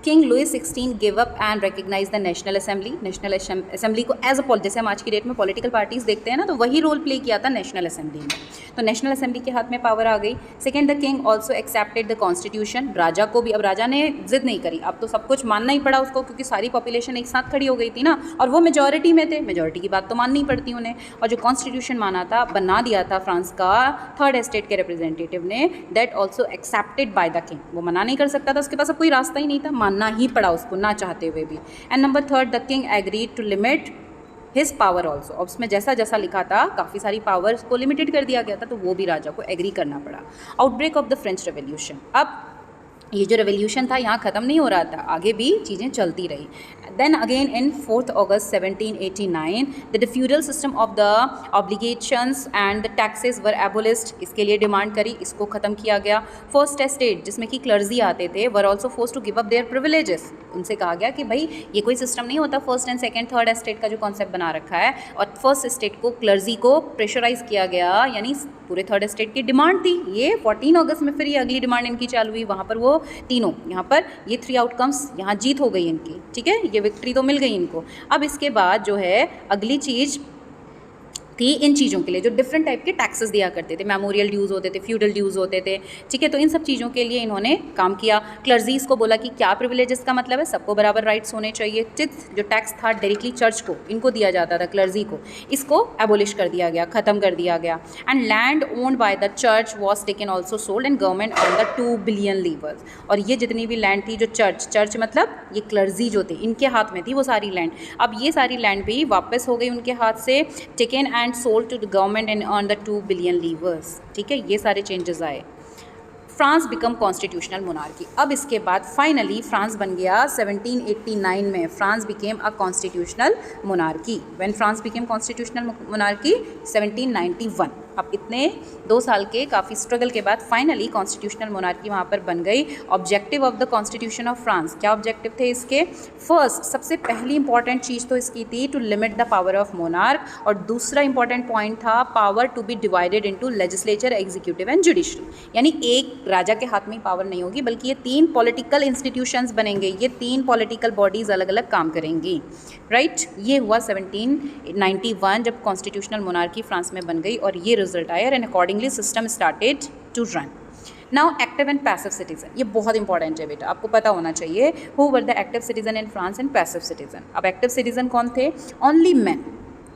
A: king Louis 16 give up and recognise the national assembly. National assembly को एज अ जैसे हम आज की डेट में पॉलिटिकल पार्टीज देखते हैं ना, तो वही रोल प्ले किया था नेशनल असेंबली में। तो नेशनल असेंबली के हाथ में पावर आ गई। Second, the king also accepted the constitution. राजा को भी, अब राजा ने जिद नहीं करी, अब तो सब कुछ मानना ही पड़ा उसको, क्योंकि सारी पॉपुलेशन एक साथ खड़ी हो गई थी ना, और वो मेजॉरिटी में थे, मेजॉरिटी की बात तो माननी पड़ती उन्हें। और जो कॉन्स्टिट्यूशन माना था, बना दिया था फ्रांस का थर्ड एस्टेट के रिप्रेजेंटेटिव ने, that also accepted by the king. वो मना नहीं कर सकता था, उसके पास अब कोई रास्ता ही नहीं था, मानना ही पड़ा उसको ना चाहते हुए भी। And number 3, the king agreed to limit his power also. अब उसमें जैसा जैसा लिखा था, काफ़ी सारी पावर्स को लिमिटेड कर दिया गया था, तो वो भी राजा को एग्री करना पड़ा। Outbreak of the French revolution. अब ये जो रेवोल्यूशन था यहाँ ख़त्म नहीं हो रहा था, आगे भी चीज़ें चलती रही। Then again in 4 August 1789 the feudal system of the obligations and the taxes were abolished. इसके लिए डिमांड करी, इसको ख़त्म किया गया। फर्स्ट एस्टेट, जिसमें कि क्लर्जी आते थे, were also force to give up their privileges. उनसे कहा गया कि भाई ये कोई सिस्टम नहीं होता first and second third estate का जो कॉन्सेप्ट बना रखा है, और फर्स्ट एस्टेट को, क्लर्जी को प्रेशराइज किया गया, यानी पूरे थर्ड एस्टेट की डिमांड थी ये। 14 अगस्त में फिर ये अगली डिमांड इनकी चालू हुई। वहाँ पर वो तीनों, यहाँ पर ये 3 आउटकम्स, यहाँ जीत हो गई इनकी, ठीक है, ये विक्ट्री तो मिल गई इनको। अब इसके बाद जो है अगली चीज़ थी इन चीज़ों के लिए जो डिफरेंट टाइप के टैक्सेस दिया करते थे, मेमोरियल ड्यूज़ होते थे, फ्यूडल ड्यूज़ होते थे, ठीक है। तो इन सब चीज़ों के लिए इन्होंने काम किया। क्लर्जीज को बोला कि क्या प्रिविलेजेस का मतलब है, सबको बराबर राइट्स होने चाहिए। जो टैक्स था डायरेक्टली चर्च को, इनको दिया जाता था, क्लर्जी को, इसको एबोलिश कर दिया गया, ख़त्म कर दिया गया। And land owned by the church was taken also sold and government on the 2 billion levers. और ये जितनी भी लैंड थी, जो चर्च मतलब ये क्लर्जी जो थे, इनके हाथ में थी वो सारी लैंड। अब ये सारी लैंड भी वापस हो गई उनके हाथ से, taken and sold to the government and earn the 2 billion livres, ठीक है। ये सारे चेंजेस आए। France become constitutional monarchy. अब इसके बाद फाइनली फ्रांस बन गया 1789 में, France became a constitutional monarchy. When France became constitutional monarchy 1791। अब इतने 2 साल के काफ़ी स्ट्रगल के बाद फाइनली कॉन्स्टिट्यूशनल मोनार्की वहाँ पर बन गई। Objective of the constitution of France, क्या ऑब्जेक्टिव थे इसके? फर्स्ट, सबसे पहली इंपॉर्टेंट चीज़ तो इसकी थी to limit the power of monarch, और दूसरा इंपॉर्टेंट पॉइंट था power to be divided into legislature, executive and judiciary. यानी एक राजा के हाथ में पावर नहीं होगी, बल्कि ये 3 पॉलिटिकल इंस्टीट्यूशंस बनेंगे, ये 3 पॉलिटिकल बॉडीज़ अलग अलग काम करेंगी, राइट। ये हुआ 1791 जब कॉन्स्टिट्यूशनल मोनार्की फ्रांस में बन गई, और ये रिजल्ट आया, and accordingly system started to run. Now active and passive citizen, ये बहुत इंपॉर्टेंट है बेटा, आपको पता होना चाहिए। Who were the active citizen in France and passive citizen. अब एक्टिव सिटीजन कौन थे? Only man,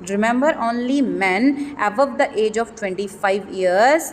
A: remember only men above the age of 25 years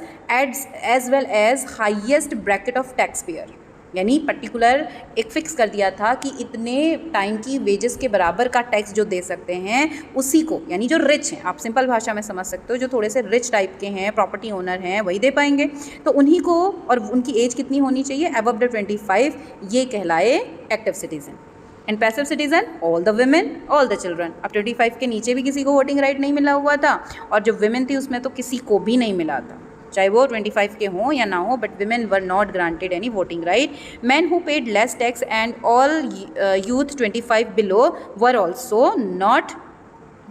A: as well as highest bracket of taxpayer। यानी पर्टिकुलर एक फिक्स कर दिया था कि इतने टाइम की वेजेस के बराबर का टैक्स जो दे सकते हैं उसी को, यानी जो रिच हैं, आप सिंपल भाषा में समझ सकते हो, जो थोड़े से रिच टाइप के हैं, प्रॉपर्टी ओनर हैं, वही दे पाएंगे। तो उन्हीं को, और उनकी एज कितनी होनी चाहिए? अबव द 25, ये कहलाए active citizen. And passive citizen, all the women, all the children. अब 25 के नीचे भी किसी को वोटिंग राइट नहीं मिला हुआ था, और जो वुमेन थी उसमें तो किसी को भी नहीं मिला था, चाहे वो 25 के हों या ना हो, but women were not granted any voting right. Men who paid less tax and all youth 25 below were also not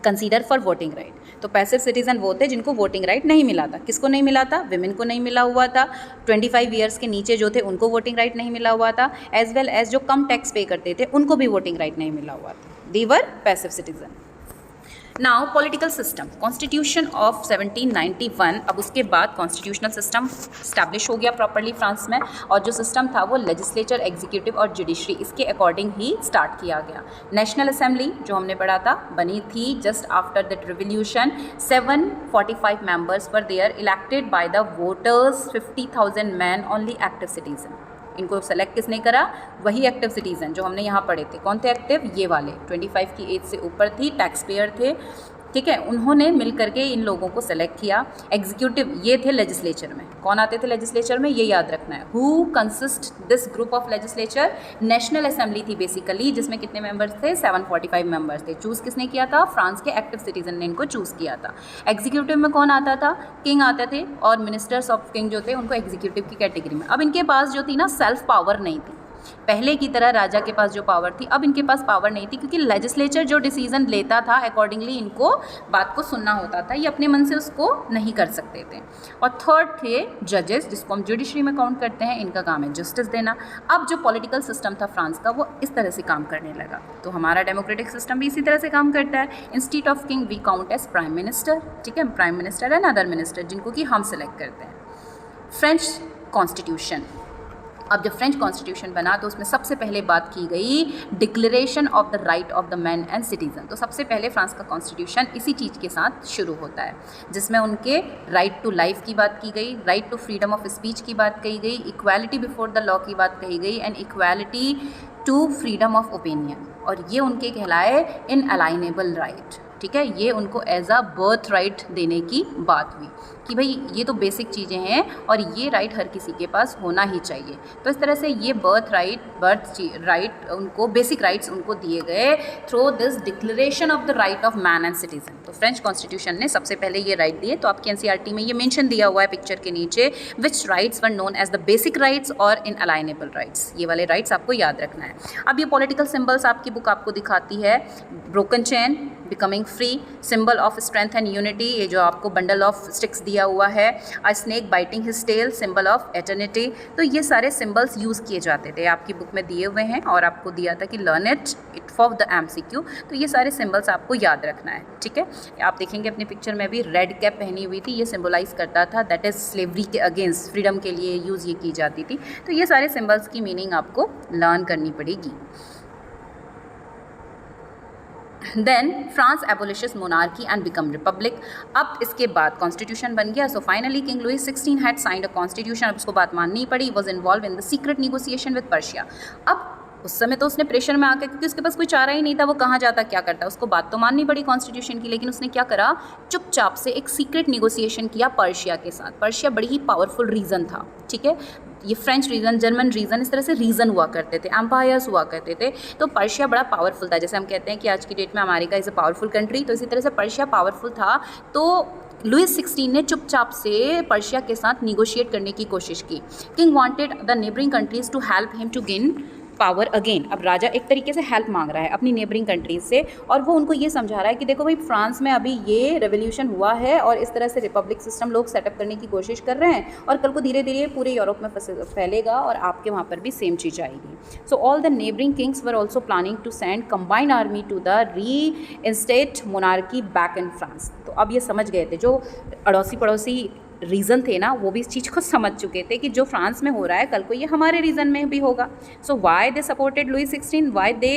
A: considered for voting right. तो पैसिव सिटीजन वो थे जिनको वोटिंग राइट नहीं मिला था। किसको नहीं मिला था? विमेन को नहीं मिला हुआ था। 25 ईयर्स के नीचे जो थे उनको वोटिंग राइट नहीं मिला हुआ था, एज वेल एज जो कम टैक्स पे करते थे उनको भी वोटिंग राइट नहीं मिला हुआ था। They were passive citizen. Now political system, constitution of 1791। अब उसके बाद कॉन्स्टिट्यूशनल सिस्टम स्टैब्लिश हो गया प्रॉपरली फ्रांस में, और जो सिस्टम था वो लेजिस्लेचर, एग्जीक्यूटिव और जुडिशरी, इसके अकॉर्डिंग ही स्टार्ट किया गया। नेशनल असेंबली जो हमने पढ़ा था बनी थी just after that revolution. 745 members were there, elected by the voters, 50,000 man, only active citizen. इनको सेलेक्ट किसने करा? वही एक्टिव सिटीजन जो हमने यहाँ पढ़े थे। कौन थे एक्टिव? ये वाले 25 की एज से ऊपर थी, टैक्स पेयर थे, ठीक है, उन्होंने मिल करके इन लोगों को सेलेक्ट किया। एग्जीक्यूटिव ये थे लेजिस्लेचर में, कौन आते थे लेजिस्लेचर में, ये याद रखना है। Who consist this group of legislature, national assembly थी बेसिकली, जिसमें कितने मेंबर्स थे, 745 मेंबर्स थे। चूज़ किसने किया था, फ्रांस के एक्टिव सिटीजन ने इनको चूज़ किया था। एग्जीक्यूटिव में कौन आता था, किंग आते थे, और मिनिस्टर्स ऑफ किंग जो थे उनको एग्जीक्यूटिव की कैटेगरी में। अब इनके पास जो थी ना सेल्फ पावर नहीं थी, पहले की तरह राजा के पास जो पावर थी, अब इनके पास पावर नहीं थी, क्योंकि लेजिस्लेचर जो डिसीजन लेता था अकॉर्डिंगली इनको बात को सुनना होता था, ये अपने मन से उसको नहीं कर सकते थे। और थर्ड थे जजेस, जिसको हम जुडिशरी में काउंट करते हैं, इनका काम है जस्टिस देना। अब जो पॉलिटिकल सिस्टम था फ्रांस का, वो इस तरह से काम करने लगा। तो हमारा डेमोक्रेटिक सिस्टम भी इसी तरह से काम करता है। Institute of king we count as prime minister, ठीक है, prime minister and other minister, जिनको कि हम सिलेक्ट करते हैं। फ्रेंच कॉन्स्टिट्यूशन, अब जब फ्रेंच कॉन्स्टिट्यूशन बना तो उसमें सबसे पहले बात की गई declaration of the right of the man and citizen. तो सबसे पहले फ्रांस का कॉन्स्टिट्यूशन इसी चीज़ के साथ शुरू होता है, जिसमें उनके राइट टू लाइफ की बात की गई, right to freedom of speech की बात कही गई, इक्वालिटी बिफोर द लॉ की बात कही गई, and equality to freedom of opinion. और ये उनके कहलाए इनअलाइनेबल राइट, ठीक है, ये उनको एज अ बर्थ राइट देने की बात हुई कि भाई ये तो बेसिक चीज़ें हैं और ये राइट हर किसी के पास होना ही चाहिए। तो इस तरह से ये बर्थ राइट उनको, बेसिक राइट्स उनको दिए गए through this declaration of the right of man and citizen. तो फ्रेंच कॉन्स्टिट्यूशन ने सबसे पहले ये राइट दिए। तो आपके एनसीईआरटी में ये मेंशन दिया हुआ है पिक्चर के नीचे, which rights were known as the basic rights और इनअलाइनेबल राइट्स। ये वाले राइट्स आपको याद रखना है। अब ये पॉलिटिकल सिंबल्स आपकी बुक आपको दिखाती है, broken chain, becoming free, symbol of strength and unity, ये जो आपको बंडल ऑफ स्टिक्स दिया हुआ है, a snake biting his tail, symbol of eternity. तो ये सारे सिंबल्स यूज़ किए जाते थे, आपकी बुक में दिए हुए हैं और आपको दिया था कि learn it for the MCQ। तो ये सारे सिंबल्स आपको याद रखना है, ठीक है। आप देखेंगे अपनी पिक्चर में भी रेड कैप पहनी हुई थी, ये सिंबलाइज करता था दैट इज़ स्लेवरी के अगेंस्ट, फ्रीडम के लिए यूज़ ये की जाती थी। तो ये सारे सिंबल्स की मीनिंग आपको लर्न करनी पड़ेगी। Then France abolishes monarchy and become republic. अब इसके बाद कॉन्स्टिट्यूशन बन गया। So finally king Louis 16 had signed a constitution. अब उसको बात माननी पड़ी। Was involve in the secret negotiation with Persia. अब उस समय तो उसने प्रेशर में आकर, क्योंकि उसके पास कोई चारा ही नहीं था, वो कहाँ जाता क्या करता, उसको बात तो माननी पड़ी कॉन्स्टिट्यूशन की। लेकिन उसने क्या करा, चुपचाप से एक सीक्रेट निगोसिएशन किया पर्शिया के साथ। पर्शिया बड़ी ही पावरफुल रीजन था, ठीक है। ये फ्रेंच रीजन, जर्मन रीजन, इस तरह से रीजन हुआ करते थे, एम्पायर्स हुआ करते थे। तो पर्शिया बड़ा पावरफुल था। जैसे हम कहते हैं कि आज की डेट में America is a powerful country, तो इसी तरह से पर्शिया पावरफुल था। तो लुइस 16 ने चुपचाप से पर्शिया के साथ निगोशिएट करने की कोशिश की। King wanted the neighbouring countries to help him to gain power again. अब राजा एक तरीके से हेल्प मांग रहा है अपनी नेबरिंग कंट्रीज से, और वो उनको ये समझा रहा है कि देखो भाई, फ्रांस में अभी ये रेवोल्यूशन हुआ है और इस तरह से रिपब्लिक सिस्टम लोग सेटअप करने की कोशिश कर रहे हैं, और कल को धीरे धीरे पूरे यूरोप में फैलेगा और आपके वहाँ पर भी सेम चीज़ आएगी। So all the neighbouring kings were also planning to send combined army to the reinstate monarchy back in France. तो अब ये समझ गए थे, जो अड़ोसी पड़ोसी रीज़न थे ना, वो भी इस चीज़ को समझ चुके थे कि जो फ्रांस में हो रहा है कल को ये हमारे रीजन में भी होगा। So why they supported Louis 16, why they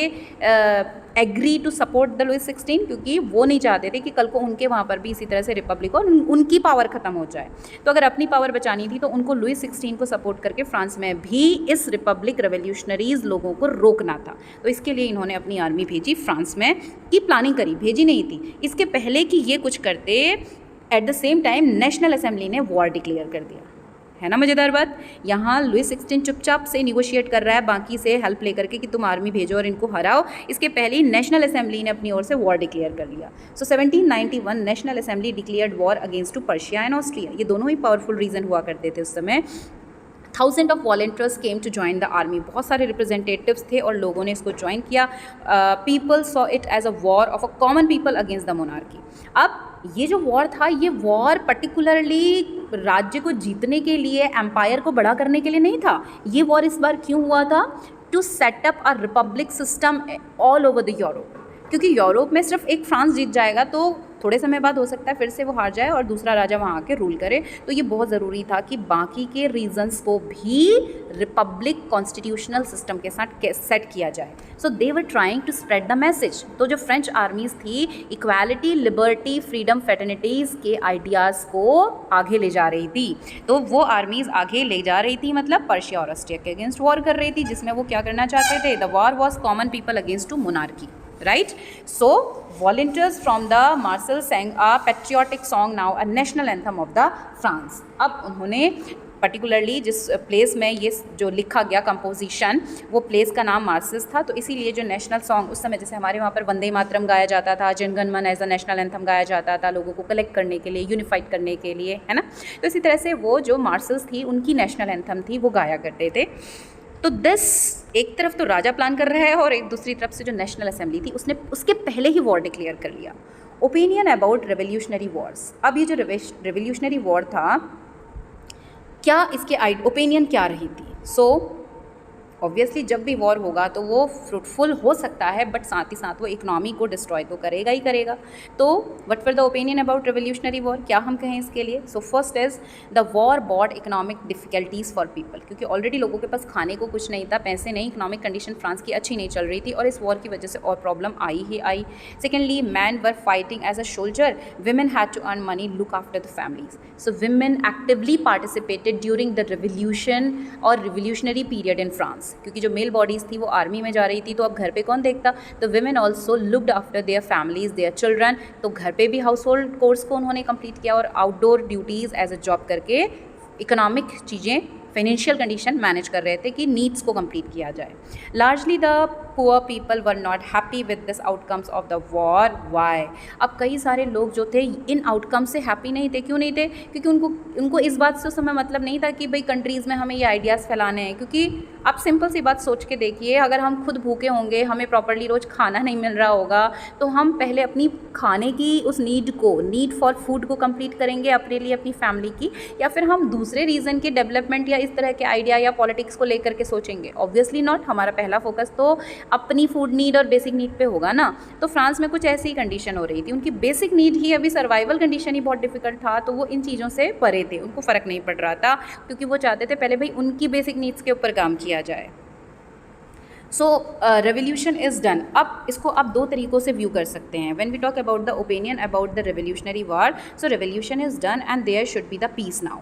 A: agree to support the Louis 16, क्योंकि वो नहीं चाहते थे कि कल को उनके वहाँ पर भी इसी तरह से रिपब्लिक और उनकी पावर ख़त्म हो जाए। तो अगर अपनी पावर बचानी थी तो उनको लुई 16 को सपोर्ट करके फ्रांस में भी इस रिपब्लिक रेवोल्यूशनरीज लोगों को रोकना था। तो इसके लिए इन्होंने अपनी आर्मी भेजी फ्रांस में, की प्लानिंग करी, भेजी नहीं थी। इसके पहले कि ये कुछ करते, eight the same time national assembly ने वॉर डिक्लेयर कर दिया, है ना मज़ेदार बात। यहाँ लुई 16 चुपचाप से निगोशिएट कर रहा है बाकी से हेल्प लेकर के कि तुम आर्मी भेजो और इनको हराओ। इसके पहले ही नेशनल असेंबली ने अपनी ओर से वॉर डिक्लेयर कर लिया। So 1791 national assembly declared war against to Prussia and Austria. ये दोनों ही पावरफुल रीजन हुआ करते थे उस समय। 1000 of volunteers came to join the army. बहुत सारे रिप्रेजेंटेटिव्स थे और लोगों ने इसको ज्वाइन किया। People saw it as a war of a common people against the monarchy. अब ये जो वॉर था, ये वॉर पर्टिकुलरली राज्य को जीतने के लिए, एम्पायर को बड़ा करने के लिए नहीं था। ये वॉर इस बार क्यों हुआ था, to set up a republic system all over the Europe. क्योंकि यूरोप में सिर्फ एक फ्रांस जीत जाएगा तो थोड़े समय बाद हो सकता है फिर से वो हार जाए और दूसरा राजा वहाँ आके रूल करे। तो ये बहुत ज़रूरी था कि बाकी के रीजन्स को भी रिपब्लिक कॉन्स्टिट्यूशनल सिस्टम के साथ सेट किया जाए। So they were trying to spread the message. तो जो फ्रेंच आर्मीज़ थी, इक्वालिटी, लिबर्टी, फ्रीडम, फेटर्निटीज़ के आइडियाज़ को आगे ले जा रही थी। तो वो आर्मीज़ आगे ले जा रही थी, मतलब पर्शिया और ऑस्ट्रिया के अगेंस्ट वॉर कर रही थी, जिसमें वो क्या करना चाहते थे, the war was common people against to monarchy. right? So volunteers from the Marseille sang a patriotic song, now a national anthem of the France. अब उन्होंने पर्टिकुलरली जिस प्लेस में ये जो लिखा गया कंपोजिशन, वो प्लेस का नाम मार्सेल्स था, तो इसीलिए जो नेशनल सॉन्ग उस समय जैसे हमारे वहाँ पर वंदे मातरम गाया जाता था, जन गण मन एज अ नेशनल एंथम गाया जाता था लोगों को कलेक्ट करने के लिए, यूनिफाइड करने के लिए, है ना। तो इसी तरह से वो जो मार्सेल्स थी उनकी नेशनल एंथम थी, वो गाया करते थे। तो दिस एक तरफ तो राजा प्लान कर रहा है और एक दूसरी तरफ से जो नेशनल असेंबली थी उसने उसके पहले ही वॉर डिक्लेयर कर लिया। Opinion about revolutionary Wars. अब ये जो रेवोल्यूशनरी वॉर था, क्या इसके ओपिनियन क्या रही थी? सो ऑब्वियसली जब भी वॉर होगा तो वो फ्रूटफुल हो सकता है, बट साथ ही साथ वो इकोनॉमी को डिस्ट्रॉय तो करेगा ही करेगा। तो what were the opinion about revolutionary war, क्या हम कहें इसके लिए? So first is the war brought economic difficulties for people, क्योंकि ऑलरेडी लोगों के पास खाने को कुछ नहीं था, पैसे नहीं, इकोनॉमिक कंडीशन फ्रांस की अच्छी नहीं चल रही थी और इस वॉर की वजह से और प्रॉब्लम आई ही आई। Secondly, man were fighting as a soldier, women had to earn money, look after the families. So women actively participated during the revolution और रिवोल्यूशनरी पीरियड इन फ्रांस, क्योंकि जो मेल बॉडीज़ थी वो आर्मी में जा रही थी, तो अब घर पे कौन देखता? तो women also looked after their families, their children. तो घर पे भी हाउस होल्ड कोर्स को उन्होंने कंप्लीट किया और outdoor duties as a job करके इकोनॉमिक चीज़ें, फाइनेंशियल कंडीशन मैनेज कर रहे थे कि नीड्स को कंप्लीट किया जाए। Largely the poor people were not happy with this outcomes of the war. Why? अब कई सारे लोग जो थे इन आउटकम से हैप्पी नहीं थे। क्यों नहीं थे? क्योंकि उनको इस बात से उस समय मतलब नहीं था कि भाई कंट्रीज़ में हमें ये आइडियाज़ फैलाने हैं। क्योंकि आप सिंपल सी बात सोच के देखिए, अगर हम खुद भूखे होंगे, हमें प्रॉपरली रोज़ खाना नहीं मिल रहा होगा, तो हम पहले अपनी खाने की उस नीड फॉर फूड को कंप्लीट करेंगे अपने लिए, अपनी फैमिली की, या फिर हम दूसरे रीज़न के डेवलपमेंट या इस तरह के आइडिया या पॉलिटिक्स को लेकर के सोचेंगे? Obviously not. हमारा पहला फोकस तो अपनी फूड नीड और बेसिक नीड पे होगा ना। तो फ्रांस में कुछ ऐसी कंडीशन हो रही थी, उनकी बेसिक नीड ही, अभी सर्वाइवल कंडीशन ही बहुत डिफिकल्ट था, तो वो इन चीज़ों से परे थे, उनको फ़र्क नहीं पड़ रहा था, क्योंकि वो चाहते थे पहले भाई उनकी बेसिक नीड्स के ऊपर काम किया जाए। सो रेवोल्यूशन इज़ डन। अब इसको आप दो तरीक़ों से व्यू कर सकते हैं। When we talk about the opinion about the revolutionary war, so revolution is done and there should be the peace now.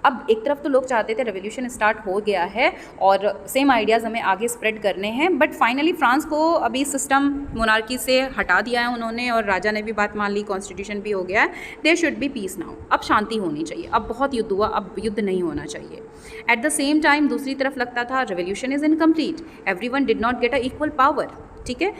A: अब एक तरफ तो लोग चाहते थे रेवोल्यूशन स्टार्ट हो गया है और सेम आइडियाज़ हमें आगे स्प्रेड करने हैं, बट फाइनली फ्रांस को अभी सिस्टम मोनार्की से हटा दिया है उन्होंने और राजा ने भी बात मान ली, कॉन्स्टिट्यूशन भी हो गया है। There should be peace now. अब शांति होनी चाहिए, अब बहुत युद्ध हुआ, अब युद्ध नहीं होना चाहिए। एट द सेम टाइम दूसरी तरफ लगता था revolution is incomplete, everyone did not get a equal power. ठीक है,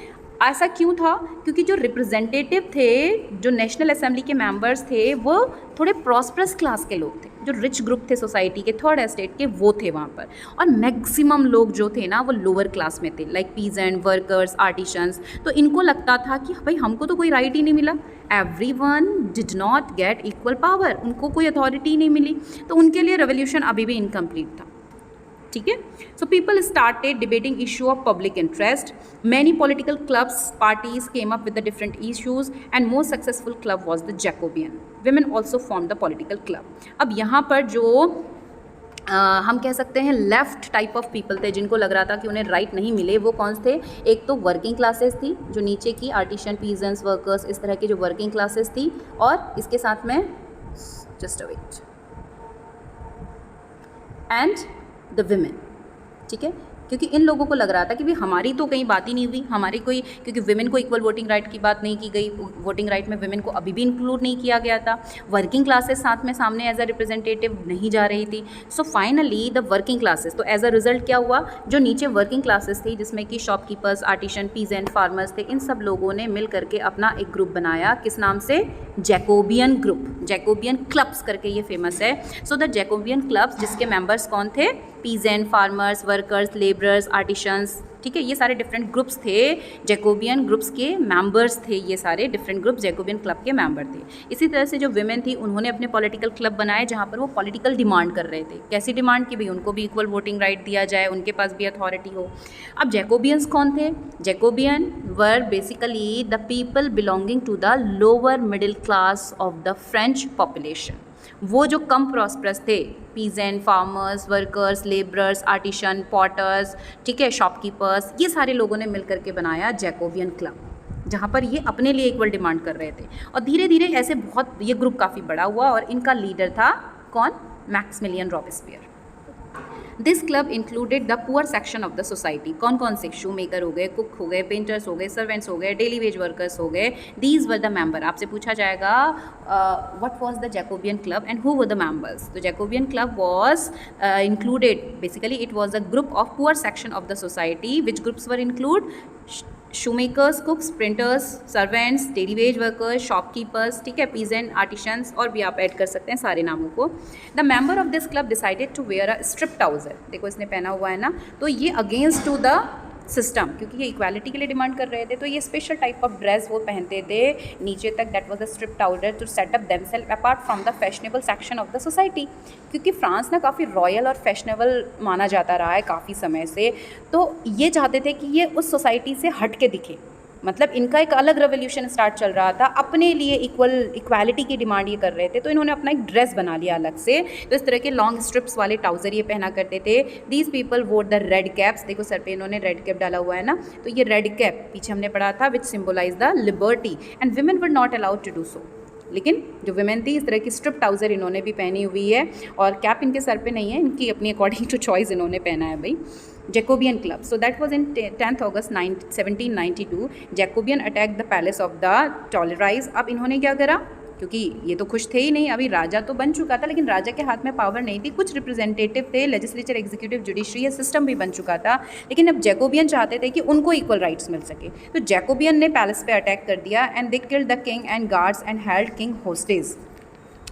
A: ऐसा क्यों था? क्योंकि जो रिप्रेजेंटेटिव थे, जो नेशनल असेंबली के मेंबर्स थे, वो थोड़े प्रॉस्परस क्लास के लोग थे, जो रिच ग्रुप थे सोसाइटी के, थर्ड एस्टेट के, वो थे वहाँ पर। और मैक्सिमम लोग जो थे ना वो लोअर क्लास में थे, लाइक पीजेंट, वर्कर्स, आर्टिशंस। तो इनको लगता था कि भाई हमको तो कोई राइट ही नहीं मिला, everyone did not get equal power, उनको कोई अथॉरिटी नहीं मिली, तो उनके लिए रेवोल्यूशन अभी भी इनकम्प्लीट था। ठीक है, so people started debating issue of public interest. Many political clubs, parties came up with the different issues and most successful club was the Jacobin. Women also form the political club. अब यहाँ पर जो हम कह सकते हैं left type of people थे, जिनको लग रहा था कि उन्हें राइट नहीं मिले, वो कौन थे? एक तो वर्किंग क्लासेस थी, जो नीचे की आर्टिशन, पीजेंट्स, वर्कर्स, इस तरह की जो वर्किंग क्लासेस थी, और इसके साथ में just a wait and the women. ठीक है, क्योंकि इन लोगों को लग रहा था कि भाई हमारी तो कहीं बात ही नहीं हुई, हमारी कोई, क्योंकि विमेन को इक्वल वोटिंग राइट की बात नहीं की गई, वोटिंग राइट में विमेन को अभी भी इंक्लूड नहीं किया गया था, वर्किंग क्लासेस साथ में सामने एज अ रिप्रेजेंटेटिव नहीं जा रही थी। So finally the working classes, तो एज अ रिजल्ट क्या हुआ? जो नीचे वर्किंग क्लासेस थी, जिसमें कि शॉपकीपर्स, आर्टिशन, पीजेंट, फार्मर्स थे, इन सब लोगों ने मिल करके अपना एक ग्रुप बनाया। किस नाम से? जैकोबियन ग्रुप, जैकोबियन क्लब्स करके ये फेमस है। सो द जैकोबियन क्लब्स, जिसके मेंबर्स कौन थे? Peasant, farmers, workers, labourers, artisans. ठीक है, ये सारे डिफरेंट ग्रुप्स थे, जैकोबियन ग्रुप्स के मेंबर्स थे, ये सारे डिफरेंट ग्रुप जैकोबियन क्लब के मेंबर थे। इसी तरह से जो विमेन थी, उन्होंने अपने पॉलिटिकल क्लब बनाए, जहाँ पर वो पॉलिटिकल डिमांड कर रहे थे। कैसी डिमांड? कि भाई उनको भी इक्वल वोटिंग राइट दिया जाए, उनके पास भी अथॉरिटी हो। अब जैकोबियंस कौन थे? Jacobin were basically the people belonging to the lower middle class of the French population. वो जो कम प्रॉस्परस थे, peasant, farmers, workers, labourers, artisan, potters, ठीक है, शॉपकीपर्स, ये सारे लोगों ने मिल करके बनाया जैकोबियन क्लब, जहाँ पर ये अपने लिए इक्वल डिमांड कर रहे थे। और धीरे धीरे ऐसे बहुत ये ग्रुप काफ़ी बड़ा हुआ और इनका लीडर था कौन? Maximilian Robespierre. This club included the poor section of the society. कौन कौन से? शू मेकर हो गए, कुक हो गए, पेंटर्स हो गए, सर्वेंट्स हो गए, डेली वेज वर्कर्स हो गए। These were the member. आपसे पूछा जाएगा what was the Jacobin club and who were the members. तो Jacobin club was included, basically it was a group of poor section of the society. Which groups were include? Shoemakers, cooks, printers, servants, daily wage workers, shopkeepers, ठीक है, peasant, artisans, और भी आप add कर सकते हैं सारे नामों को। The member of this club decided to wear a strip trouser. देखो इसने पहना हुआ है ना, तो ये अगेंस्ट टू द सिस्टम, क्योंकि ये इक्वालिटी के लिए डिमांड कर रहे थे, तो ये स्पेशल टाइप ऑफ ड्रेस वो पहनते थे नीचे तक, that was the strip trouser, to set up themselves apart from the fashionable section of the society. क्योंकि फ्रांस ना काफ़ी रॉयल और फैशनेबल माना जाता रहा है काफ़ी समय से, तो ये चाहते थे कि ये उस सोसाइटी से हट के दिखे। मतलब इनका एक अलग रेवोल्यूशन स्टार्ट चल रहा था, अपने लिए इक्वालिटी की डिमांड ये कर रहे थे, तो इन्होंने अपना एक ड्रेस बना लिया अलग से। तो इस तरह के लॉन्ग स्ट्रिप्स वाले ट्राउजर ये पहना करते थे। दीज पीपल वोर द रेड कैप्स। देखो सर पे इन्होंने रेड कैप डाला हुआ है ना, तो ये रेड कैप पीछे हमने पढ़ा था, which symbolize the liberty, and women were not allowed to do so. लेकिन जो विमेन थी, इस तरह की स्ट्रिप ट्राउजर इन्होंने भी पहनी हुई है, और कैप इनके सर पे नहीं है, इनकी अपनी अकॉर्डिंग टू चॉइस इन्होंने पहना है भाई। Jacobin club, so that was in 10th August 1792 Jacobin attack the palace of the Tuileries. अब इन्होंने क्या करा, क्योंकि ये तो खुश थे ही नहीं, अभी राजा तो बन चुका था, लेकिन राजा के हाथ में पावर नहीं थी, कुछ रिप्रेजेंटेटिव थे, लेजिस्लेचर, एग्जीक्यूटिव, जुडिशरी, ये सिस्टम भी बन चुका था, लेकिन अब जैकोबियन चाहते थे कि उनको इक्वल राइट्स मिल सके। तो जैकोबियन ने पैलेस पे अटैक कर दिया, and they killed the king and guards and held king hostage.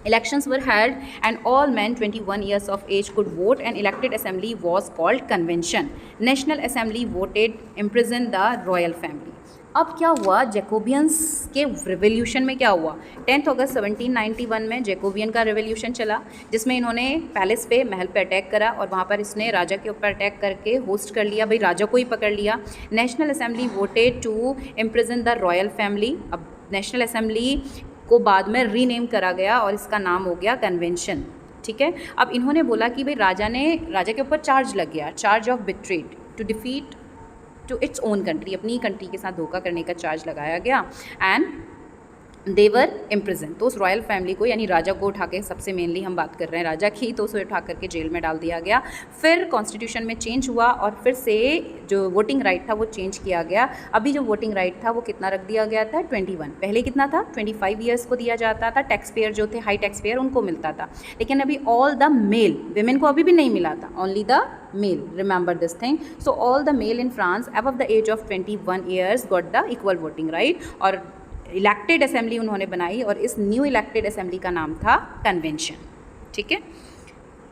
A: Elections were held and all men 21 years of age could vote, and elected assembly was called convention. National Assembly voted imprison the royal family. अब क्या हुआ Jacobians के revolution में? क्या हुआ? 10 अगस्त 1791 में Jacobian का revolution चला, जिसमें इन्होंने पैलेस पे, महल पे अटैक करा, और वहाँ पर इसने राजा के ऊपर अटैक करके होस्ट कर लिया, भाई राजा को ही पकड़ लिया। National assembly voted to imprison the royal family. अब नेशनल असेंबली को बाद में रीनेम करा गया और इसका नाम हो गया कन्वेंशन, ठीक है। अब इन्होंने बोला कि भाई राजा के ऊपर चार्ज लग गया, charge of betrayed to defeat to its own country, अपनी कंट्री के साथ धोखा करने का चार्ज लगाया गया, एंड देवर इम्प्रिजन। तो उस रॉयल फैमिली को, यानी राजा को उठा के, सबसे मेनली हम बात कर रहे हैं राजा की, तो उसे उठा करके जेल में डाल दिया गया। फिर कॉन्स्टिट्यूशन में चेंज हुआ और फिर से जो वोटिंग राइट था वो चेंज किया गया। अभी जो वोटिंग राइट था वो कितना रख दिया गया था? 21। पहले कितना था? 25 ईयर्स को दिया जाता था। टैक्स पेयर जो थे, हाई टैक्स पेयर, उनको मिलता था, लेकिन अभी ऑल द मेल, विमेन को अभी भी नहीं मिला था, only the male, remember this thing. So all the male in France above the age of 21 years got the equal voting right. और इलेक्टेड असेंबली उन्होंने बनाई, और इस न्यू इलेक्टेड असेंबली का नाम था कन्वेंशन, ठीक है।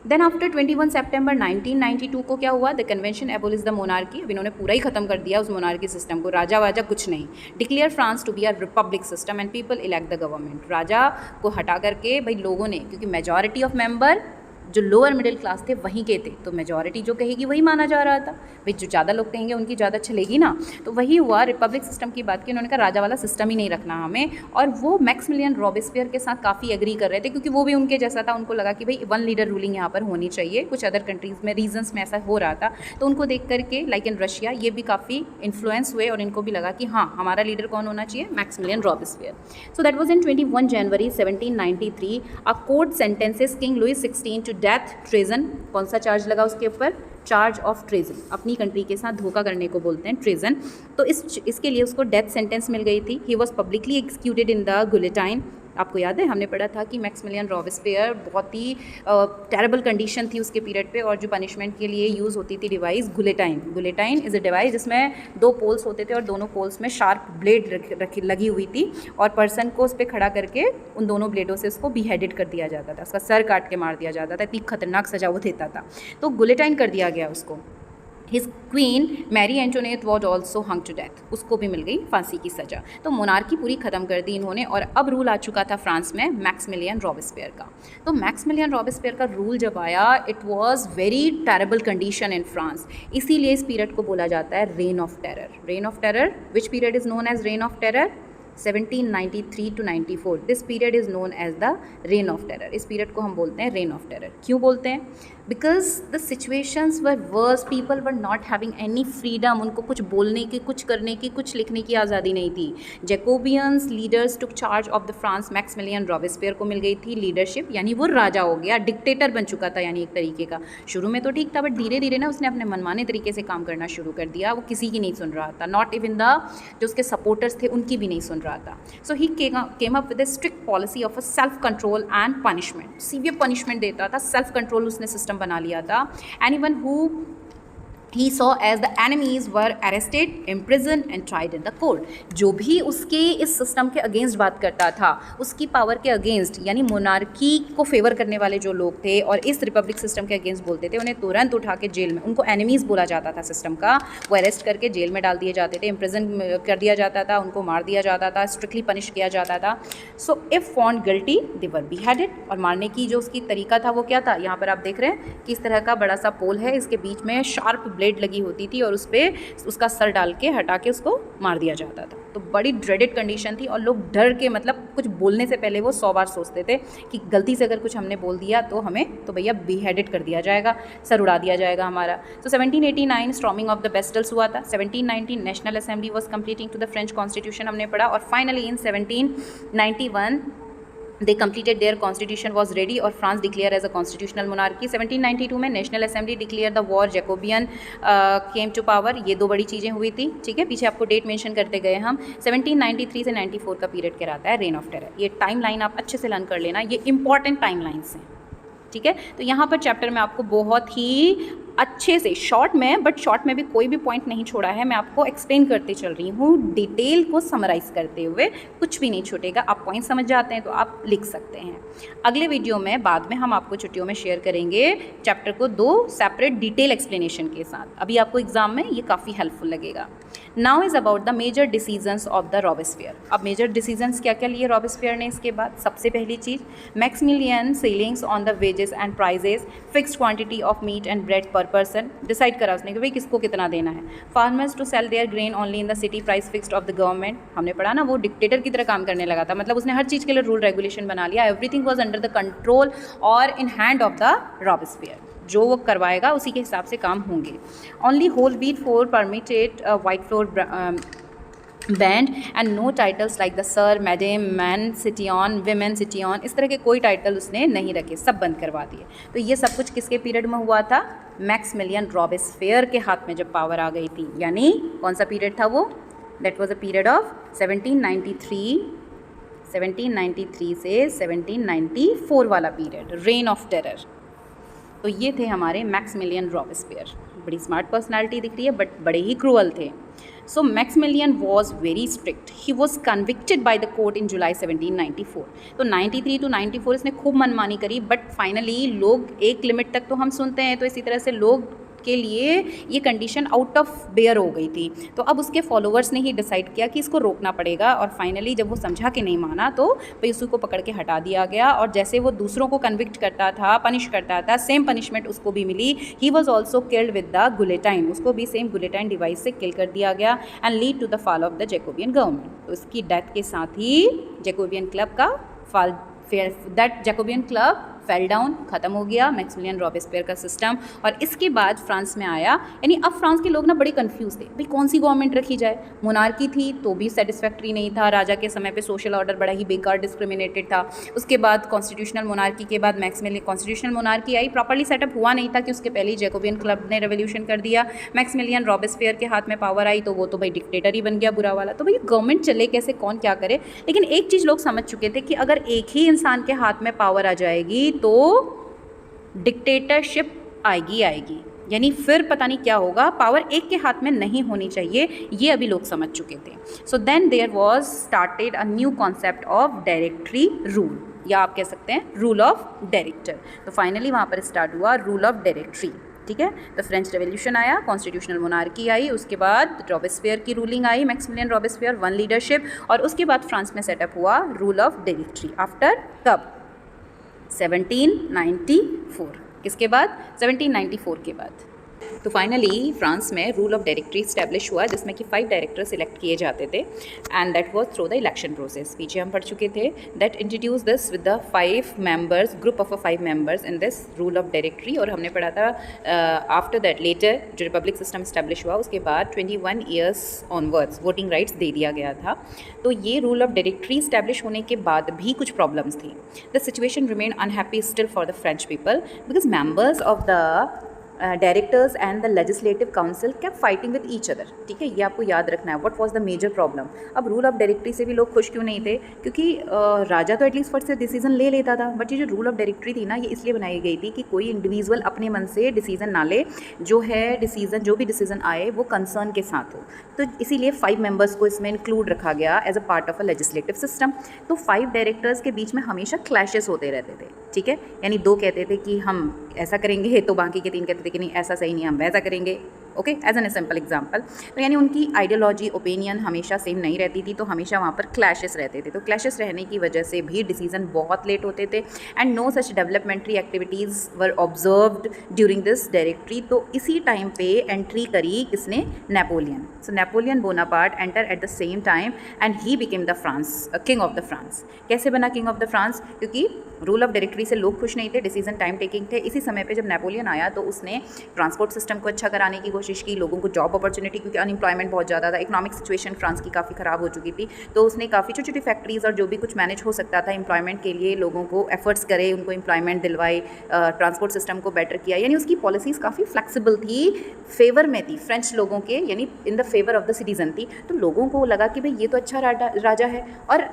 A: देन आफ्टर 21 सितंबर 1992 को क्या हुआ? The convention abolish the monarchy. अब इन्होंने पूरा ही खत्म कर दिया उस मोनार्की सिस्टम को, राजा वाजा कुछ नहीं। Declare France to be a republic system and people elect the government. राजा को हटा करके भाई लोगों ने, क्योंकि मेजॉरिटी ऑफ मेंबर जो लोअर मिडिल क्लास थे वहीं के थे, तो मेजॉरिटी जो कहेगी वही माना जा रहा था, भाई जो ज़्यादा लोग कहेंगे उनकी ज़्यादा चलेगी ना। तो वही हुआ, रिपब्लिक सिस्टम की बात की, उन्होंने कहा राजा वाला सिस्टम ही नहीं रखना हमें। और वो मैक्सिमिलियन रॉबेस्पियर के साथ काफ़ी एग्री कर रहे थे, क्योंकि वो भी उनके जैसा था, उनको लगा कि भाई वन लीडर रूलिंग यहाँ पर होनी चाहिए। कुछ अदर कंट्रीज़ में, रीजन्स में ऐसा हो रहा था, तो उनको देख करके, लाइक इन रशिया, ये भी काफ़ी इन्फ्लुएंस हुए और इनको भी लगा कि हाँ, हमारा लीडर कौन होना चाहिए? Maximilien Robespierre. So that was in 21 January 1793 a court sentences king Louis 16 to death treason. कौन सा चार्ज लगा उसके ऊपर? चार्ज ऑफ ट्रेजन, अपनी कंट्री के साथ धोखा करने को बोलते हैं ट्रेजन। तो इसके लिए उसको डेथ सेंटेंस मिल गई थी। He was publicly executed in the guillotine. आपको याद है, हमने पढ़ा था कि मैक्सिमिलियन रॉबेस्पियर, बहुत ही टेरेबल कंडीशन थी उसके पीरियड पे, और जो पनिशमेंट के लिए यूज़ होती थी device guillotine. Guillotine is a device जिसमें 2 पोल्स होते थे और दोनों पोल्स में शार्प ब्लेड लगी हुई थी, और पर्सन को उस पर खड़ा करके उन दोनों ब्लेडों से उसको बिहेडेड कर दिया जाता था, उसका सर काट के मार दिया जाता था। इतनी खतरनाक सजा वो देता था, तो गुलेटाइन कर दिया गया उसको। His queen Marie Antoinette was also hung to death, उसको भी मिल गई फांसी की सजा। तो मोनार्की पूरी ख़त्म कर दी इन्होंने, और अब रूल आ चुका था फ्रांस में मैक्सिमिलियन रॉबेस्पियर का। तो मैक्सिमिलियन रॉबेस्पियर का रूल जब आया, it was very terrible condition in France, इसीलिए इस पीरियड को बोला जाता है reign of terror. Reign of terror, which period is known as reign of terror? 1793 to 94, this period is known as the reign of terror. इस period को हम बोलते हैं रेन ऑफ टेरर। क्यों बोलते हैं? Because the situations were worse, people were not having any freedom, उनको कुछ बोलने की, कुछ करने की, कुछ लिखने की आज़ादी नहीं थी। Jacobians leaders took charge of the France, Maximilian Robespierre को मिल गई थी लीडरशिप, यानी वो राजा हो गया, डिक्टेटर बन चुका था, यानी एक तरीके का। शुरू में तो ठीक था, बट धीरे धीरे ना उसने अपने मनमाने तरीके से काम करना शुरू कर दिया, वो किसी की नहीं सुन रहा था, नॉट इवन द जो उसके सपोर्टर्स थे उनकी भी नहीं सुन रहा था। So he came up with a strict policy of a self control and punishment, severe punishment देता था, सेल्फ कंट्रोल उसने सिस्टम बना लिया था। Anyone who he saw as the enemies were arrested, imprisoned and tried in the court। जो भी उसके इस सिस्टम के अगेंस्ट बात करता था, उसकी पावर के अगेंस्ट, यानी मोनार्की को फेवर करने वाले जो लोग थे और इस रिपब्लिक सिस्टम के अगेंस्ट बोलते थे, उन्हें तुरंत उठा के जेल में, उनको एनिमीज़ बोला जाता था सिस्टम का, वो अरेस्ट करके जेल में डाल दिए जाते थे, इम्प्रिजन कर दिया जाता था, उनको मार दिया जाता था, स्ट्रिक्टली पनिश किया जाता था। So if found guilty they were beheaded. और मारने की जो उसकी तरीका था वो क्या था? यहाँ पर आप देख रहे हैं कि इस तरह का बड़ा सा पोल है, इसके बीच में शार्प ब्लेड लगी होती थी और उस पर उसका सर डाल के हटा के उसको मार दिया जाता था। तो बड़ी ड्रेडेड कंडीशन थी और लोग डर के, मतलब कुछ बोलने से पहले वो 100 बार सोचते थे कि गलती से अगर कुछ हमने बोल दिया तो हमें तो भैया बीहेडेड कर दिया जाएगा, सर उड़ा दिया जाएगा हमारा। तो 1789 स्टॉर्मिंग ऑफ द बेस्टल्स हुआ था। 1790 national assembly was completing to the French constitution, हमने पढ़ा। और finally in 1791 they completed their constitution was ready और France declare as a constitutional monarchy. 1792 में national assembly declare the war, Jacobin came to power. ये दो बड़ी चीज़ें हुई थी, ठीक है, पीछे आपको डेट मेंशन करते गए हम। 1793 से 94 का पीरियड कहलाता है रेन ऑफ टेरर। ये टाइम लाइन आप अच्छे से लर्न कर लेना, ये इंपॉर्टेंट टाइम लाइन्स हैं, ठीक है। तो यहाँ पर चैप्टर में आपको बहुत ही अच्छे से शॉर्ट में, बट शॉर्ट में भी कोई भी पॉइंट नहीं छोड़ा है, मैं आपको एक्सप्लेन करते चल रही हूँ, डिटेल को समराइज़ करते हुए, कुछ भी नहीं छूटेगा। आप पॉइंट समझ जाते हैं तो आप लिख सकते हैं। अगले वीडियो में बाद में हम आपको छुट्टियों में शेयर करेंगे चैप्टर को 2 सेपरेट डिटेल एक्सप्लेनेशन के साथ। अभी आपको एग्जाम में ये काफ़ी हेल्पफुल लगेगा। Now is about the major decisions of the Robespierre. अब मेजर डिसीजंस क्या क्या लिए रॉबेस्पियर ने इसके बाद? सबसे पहली चीज़, Maximilien ceilings on the wages and prices, fixed quantity of meat and bread per person, decide करा उसने कि भाई किसको कितना देना है। Farmers to sell their grain only in the city, price fixed of the government, हमने पढ़ा ना, वो डिक्टेटर की तरह काम करने लगा था, मतलब उसने हर चीज़ के लिए रूल रेगुलेशन बना लिया। Everything was under the control और in hand of the Robespierre, जो वो करवाएगा उसी के हिसाब से काम होंगे। Only whole wheat flour permitted, white flour banned and no titles like the sir, madam, man citoyen, women citoyen, इस तरह के कोई टाइटल उसने नहीं रखे, सब बंद करवा दिए। तो ये सब कुछ किसके पीरियड में हुआ था? मैक्सिमिलियन रॉबेस्पियर के हाथ में जब पावर आ गई थी। यानी कौन सा पीरियड था वो? That was a period of 1793 से 1794 वाला पीरियड, रेन ऑफ टेरर। तो ये थे हमारे मैक्सिमिलियन रॉबेस्पियर। बड़ी स्मार्ट पर्सनालिटी दिख रही है, बट बड़े ही क्रूअल थे। So Maximilian was very strict. He was convicted by the court in July 1794. तो 93 to 94 इसने खूब मनमानी करी, बट फाइनली लोग एक लिमिट तक तो हम सुनते हैं, तो इसी तरह से लोग के लिए ये कंडीशन आउट ऑफ बेयर हो गई थी। तो अब उसके फॉलोअर्स ने ही डिसाइड किया कि इसको रोकना पड़ेगा, और फाइनली जब वो समझा कि नहीं माना तो भाई उसको को पकड़ के हटा दिया गया। और जैसे वो दूसरों को कन्विक्ट करता था, पनिश करता था, सेम पनिशमेंट उसको भी मिली। He was also killed with the guillotine, उसको भी सेम गुलेटाइन डिवाइस से किल कर दिया गया, and lead to the fall of the Jacobin government. तो इसकी डेथ के साथ ही जैकोबियन क्लब का fall, that Jacobin club fell down, ख़त्म हो गया मैक्सिमिलियन रॉबेस्पियर का सिस्टम। और इसके बाद फ्रांस में आया, यानी अब फ्रांस के लोग ना बड़े कंफ्यूज थे, भाई कौन सी गवर्नमेंट रखी जाए। मोनार्की थी तो भी सेटिस्फैक्ट्री नहीं था, राजा के समय पे सोशल ऑर्डर बड़ा ही बेकार, डिस्क्रिमिनेटेड था। उसके बाद कॉन्स्टिट्यूशनल मोनार्की के बाद मैक्सिमिलियन कॉन्स्टिट्यूशनल मोनार्की आई, प्रॉपर्ली सेटअप हुआ नहीं था कि उसके पहले ही जैकोबियन क्लब ने रेवोल्यूशन कर दिया। मैक्सिमिलियन रॉबेस्पियर के हाथ में पावर आई तो वो तो भाई डिक्टेटर ही बन गया, बुरा वाला। तो भाई गवर्नमेंट चले कैसे, कौन क्या करे। लेकिन एक चीज़ लोग समझ चुके थे कि अगर एक ही इंसान के हाथ में पावर आ जाएगी तो डिक्टेटरशिप आएगी, यानी फिर पता नहीं क्या होगा, पावर एक के हाथ में नहीं होनी चाहिए, ये अभी लोग समझ चुके थे। So then there was started a new concept of directory rule, या आप कह सकते हैं रूल ऑफ डायरेक्टर। तो फाइनली वहाँ पर स्टार्ट हुआ रूल ऑफ डायरेक्टरी, ठीक है। तो फ्रेंच रेवोल्यूशन आया, कॉन्स्टिट्यूशनल मोनार्की आई, उसके बाद रॉबेस्पियर की रूलिंग आई, मैक्सिमिलियन रॉबेस्पियर, वन लीडरशिप, और उसके बाद फ्रांस में सेटअप हुआ रूल ऑफ डायरेक्टरी। आफ्टर कब? 1794। किसके बाद? 1794 के बाद। तो फाइनली फ्रांस में रूल ऑफ डायरेक्टरी स्टैब्लिश हुआ जिसमें कि 5 डायरेक्टर सिलेक्ट किए जाते थे and that was through the election process. पीछे हम पढ़ चुके थे that introduce this with the 5 members, group of 5 members in this rule of directory. और हमने पढ़ा था आफ्टर दैट लेटर जो रिपब्लिक सिस्टम स्टैब्लिश हुआ उसके बाद 21 ईयर्स ऑनवर्ड्स वोटिंग राइट्स दे दिया गया था। तो ये रूल ऑफ डायरेक्टरी स्टैब्लिश होने के बाद भी कुछ प्रॉब्लम्स थी। The situation remain unhappy still for the French people because members of the directors and the legislative council kept fighting with each other. ठीक है, ये आपको याद रखना है। What was the major problem? अब रूल ऑफ डायरेक्टरी से भी लोग खुश क्यों नहीं थे? क्योंकि राजा तो एटलीस्ट फर्स्ट से डिसीजन ले लेता था, बट ये जो रूल ऑफ डायरेक्टरी थी ना, ये इसलिए बनाई गई थी कि कोई इंडिविजुअल अपने मन से डिसीजन ना ले, जो भी डिसीजन आए वो कंसर्न के साथ हो। तो इसीलिए 5 मेंबर्स को इसमें इंक्लूड रखा गया as a part of a legislative system. तो 5 डायरेक्टर्स के बीच में हमेशा क्लैशेस होते रहते थे। ठीक है, यानी 2 कहते थे कि हम ऐसा करेंगे तो बाकी के 3 कहते थे कि नहीं ऐसा सही नहीं, हम वैसा करेंगे। Okay, as an simple example. तो यानी उनकी आइडियोलॉजी, ओपिनियन हमेशा सेम नहीं रहती थी, तो हमेशा वहाँ पर क्लैशेस रहते थे। तो क्लैशेस रहने की वजह से भी डिसीजन बहुत लेट होते थे and no such developmental activities were observed during this directory. तो इसी टाइम पे एंट्री करी किसने? Napoleon. So Napoleon Bonaparte enter at the same time and he became the France king of the France. कैसे बना king of the France? क्योंकि rule of directory से लोग खुश नहीं थे, डिसीजन टाइम टेकिंग थे। इसी समय पे जब नेपोलियन आया तो उसने ट्रांसपोर्ट सिस्टम को अच्छा कराने की कोशिश की, लोगों को जॉब अपॉर्चुनिटी, क्योंकि अनएम्प्लॉयमेंट बहुत ज़्यादा था, इकोनॉमिक सिचुएशन फ्रांस की काफ़ी ख़राब हो चुकी थी। तो उसने काफ़ी छोटी छोटी फैक्ट्रीज़ और जो भी कुछ मैनेज हो सकता था एम्प्लॉयमेंट के लिए लोगों को एफर्ट्स करे, उनको एम्प्लॉयमेंट दिलवाए, ट्रांसपोर्ट सिस्टम को बेटर किया। यानी उसकी पॉलिसीज़ काफ़ी फ्लेक्सिबल थी, फेवर में थी फ्रेंच लोगों के, यानी in the favour of the citizen थी। तो लोगों को लगा कि भाई ये तो अच्छा राजा है। और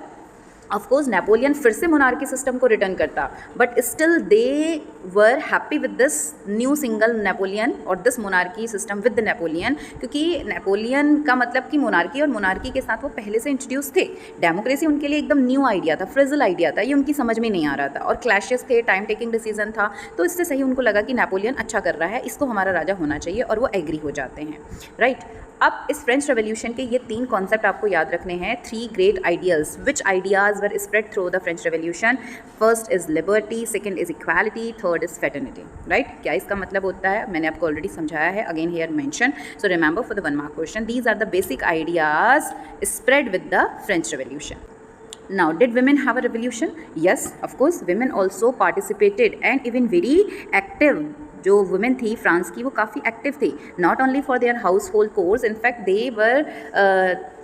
A: ऑफ कोर्स नेपोलियन फिर से मोनार्की सिस्टम को रिटर्न करता, but still they were happy with this new single Napoleon और this monarchy system with the Napoleon. क्योंकि नेपोलियन का मतलब कि मोनार्की, और मोनार्की के साथ वो पहले से इंट्रोड्यूस थे। डेमोक्रेसी उनके लिए एकदम न्यू आइडिया था, फ्रिजल आइडिया था, ये उनकी समझ में नहीं आ रहा था। और क्लैशेस थे, टाइम टेकिंग डिसीजन था, तो इससे सही उनको लगा कि नेपोलियन अच्छा कर रहा है, इसको हमारा राजा होना चाहिए, और वो एग्री हो जाते हैं। राइट। अब इस फ्रेंच रेवोल्यूशन के ये 3 कॉन्सेप्ट आपको याद रखने हैं, 3 great ideas which ideas were spread through the French revolution. First is liberty, second is equality, third is fraternity. Right. क्या इसका मतलब होता है? मैंने आपको ऑलरेडी समझाया है, again here mention. So remember for the 1 mark question, these are the basic ideas spread with the French revolution. Now, did women have a revolution? Yes, of course, women also participated and even very active. जो women थी France की वो काफ़ी active थी, not only for their household chores, in fact they were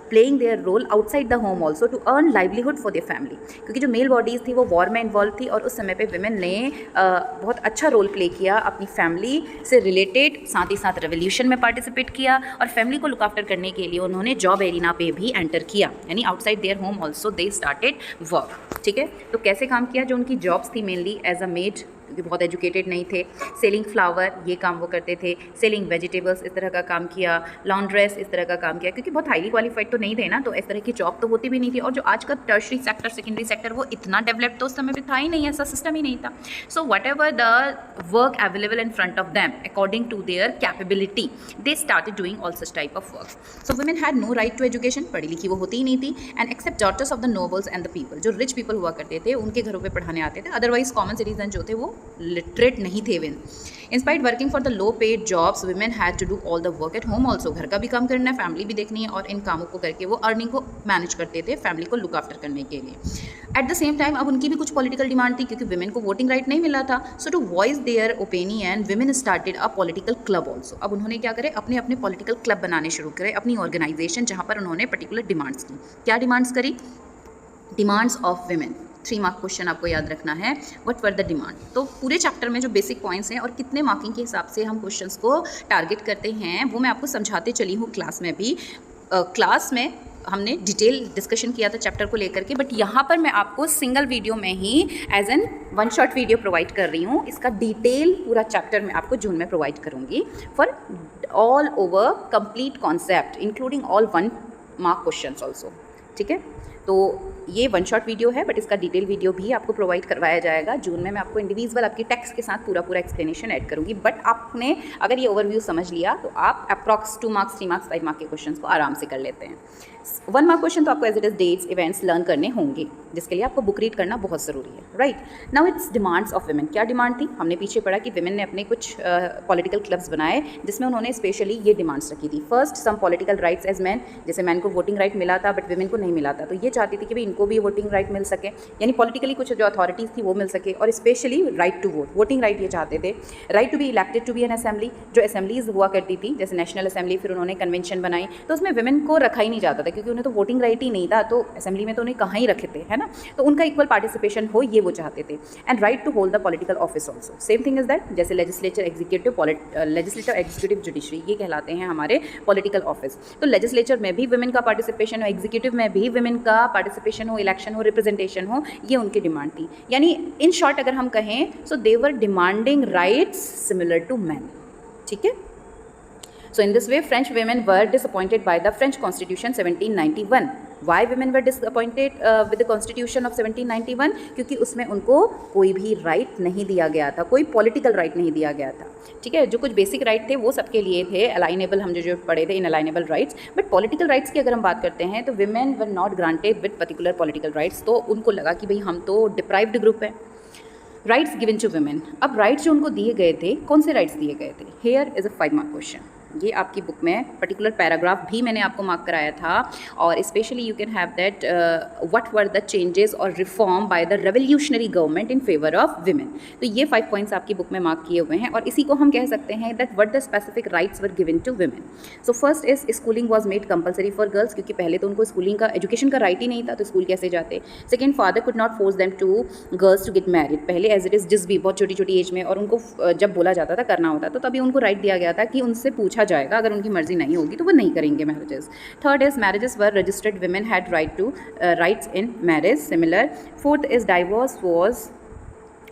A: playing their role outside the home also to earn livelihood for their family. क्योंकि जो mail bodies थी वो वॉर में इन्वॉल्व थी, और उस समय पे वुमेन ने बहुत अच्छा रोल प्ले किया अपनी फैमिली से रिलेटेड, साथ ही साथ रेवोल्यूशन में पार्टिसिपेट किया, और फैमिली को लुक आफ्टर करने के लिए उन्होंने जॉब एरिना पे भी एंटर किया, यानी outside their home also they started work. ठीक है, तो कैसे काम किया? जो उनकी जॉब्स थी मेनली एज अ मेड, क्योंकि बहुत एजुकेटेड नहीं थे, सेलिंग फ्लावर ये काम वो करते थे, सेलिंग वेजिटेबल्स इस तरह का काम किया, लॉन्ड्रेस इस तरह का काम किया, क्योंकि बहुत हाईली क्वालिफाइड तो नहीं थे ना, तो इस तरह की जॉब तो होती भी नहीं थी। और जो आज का टर्शरी सेक्टर, सेकेंडरी सेक्टर, वो इतना डेवलप तो उस समय पे था ही नहीं, ऐसा सिस्टम ही नहीं था। So whatever the work available in front of them according to their capability, they started doing all such type of work. So women had no right to education, पढ़ी लिखी वो होती ही नहीं थी, and except daughters of the nobles and the people, जो rich people हुआ करते थे उनके घरों पर पढ़ाने आते थे, अदरवाइज कॉमन सिटीजन जो थे वो लिटरेट नहीं थे। When in spite working for the low paid jobs, women had to do all the work at home also, घर का भी काम करना है, फैमिली भी देखनी है, और इन कामों को करके वो अर्निंग को मैनेज करते थे फैमिली को लुक आफ्टर करने के लिए। एट द सेम टाइम अब उनकी भी कुछ पॉलिटिकल डिमांड थी, क्योंकि वुमेन को वोटिंग राइट नहीं मिला था। So to voice their opinion, women started a political club also. अब उन्होंने क्या करे? अपने अपने पॉलिटिकल क्लब बनाने शुरू करे, अपनी ऑर्गेनाइजेशन, जहाँ पर उन्होंने पर्टिकुलर डिमांड्स की। क्या डिमांड्स करी? Demands of women. 3 mark question आपको याद रखना है, व्हाट वर द डिमांड। तो पूरे चैप्टर में जो बेसिक पॉइंट्स हैं और कितने मार्किंग के हिसाब से हम क्वेश्चंस को टारगेट करते हैं वो मैं आपको समझाते चली हूँ क्लास में भी। क्लास में हमने डिटेल डिस्कशन किया था चैप्टर को लेकर के, बट यहाँ पर मैं आपको सिंगल वीडियो में ही as an 1 shot video provide कर रही हूँ। इसका डिटेल पूरा चैप्टर मैं आपको जून में प्रोवाइड करूँगी for all over complete concept including all 1 mark questions also. ठीक है, तो ये वन शॉट वीडियो है, बट इसका डिटेल वीडियो भी आपको प्रोवाइड करवाया जाएगा जून में। मैं आपको इंडिविजुअल आपकी टेक्स्ट के साथ पूरा एक्सप्लेनेशन ऐड करूँगी, बट आपने अगर ये ओवरव्यू समझ लिया तो आप अप्रॉक्स 2 मार्क्स 3 मार्क्स 5 मार्क्स के क्वेश्चन को आराम से कर लेते हैं। 1 मार्क क्वेश्चन तो आपको as it is dates events learn करने होंगे, जिसके लिए आपको बुक रीड करना बहुत ज़रूरी है, right. Now it's demands of women. क्या डिमांड थी? हमने पीछे पढ़ा कि वुमेन ने अपने कुछ पॉलिटिकल क्लब्स बनाए जिसमें उन्होंने स्पेशली ये डिमांड्स रखी थी। First, some political rights as man, जैसे मैन को वोटिंग राइट मिला था बट वुमेन को नहीं मिला था, तो ये चाहती थी कि भाई इनको भी वोटिंग राइट मिल सके, यानी पॉलिटिकली कुछ जो अथॉरिटीज़ थी वो मिल सके, और specially right to vote, voting right ये चाहते थे। Right to be elected to be an assembly, जो असेंबलीज हुआ करती थी जैसे नेशनल असेंबली, फिर उन्होंने कन्वेंशन बनाई, तो उसमें वुमेन को रखा ही नहीं जाता था क्योंकि उन्हें तो वोटिंग राइट ही नहीं था, तो असेंबली में तो उन्हें कहाँ ही रखे थे, है ना। तो उनका इक्वल पार्टिसिपेशन हो ये वो चाहते थे। And right to hold the political office also, same thing is that, जैसे लेजिस्लेचर एग्जीक्यूटिव जुडिशरी ये कहलाते हैं हमारे पॉलिटिकल ऑफिस। तो लेजिस्लेचर में भी वुमेन का पार्टिसिपेशन हो, एग्जीक्यूटिव में भी वुमेन का पार्टिसिपेशन हो, इलेक्शन हो, रिप्रेजेंटेशन हो, ये उनकी डिमांड थी। यानी इन शॉर्ट अगर हम कहें so they were demanding rights similar to man, ठीक है। So in this way, French women were disappointed by the French Constitution 1791. Why women were disappointed with the Constitution of 1791? क्योंकि उसमें उनको कोई भी राइट नहीं दिया गया था, कोई पॉलिटिकल राइट नहीं दिया गया था, ठीक है। जो कुछ बेसिक राइट थे वो सबके लिए थे, अलाइनेबल हम जो पढ़े थे, इनअलाइनेबल राइट्स, बट पॉलिटिकल राइट्स की अगर हम बात करते हैं तो women were not granted with particular political rights. तो उनको लगा कि भाई हम तो डिप्राइव्ड ग्रुप है। राइट्स गिवन टू वुमेन, अब राइट्स जो उनको दिए गए थे, कौन से राइट्स दिए गए थे? Here is a 5 mark question. ये आपकी बुक में पर्टिकुलर पैराग्राफ भी मैंने आपको मार्क कराया था, और specially you can have that what were the changes और reform by the revolutionary government in favour of women. तो ये 5 पॉइंट्स आपकी बुक में मार्क किए हुए हैं, और इसी को हम कह सकते हैं that what the specific rights were given to women. So first is schooling was made compulsory for girls, क्योंकि पहले तो उनको स्कूलिंग का एजुकेशन का राइट ही नहीं था, तो स्कूल कैसे जाते। Second, father could not force them to girls to get married, पहले एज इट इज जिस भी बहुत छोटी छोटी एज में, और उनको जब बोला जाता था करना होता तो तभी उनको राइट दिया गया था कि उनसे पूछा जाएगा, अगर उनकी मर्जी नहीं होगी तो वो नहीं करेंगे marriages. Third is marriages were registered, women had right to rights in marriage, similar. Fourth is divorce was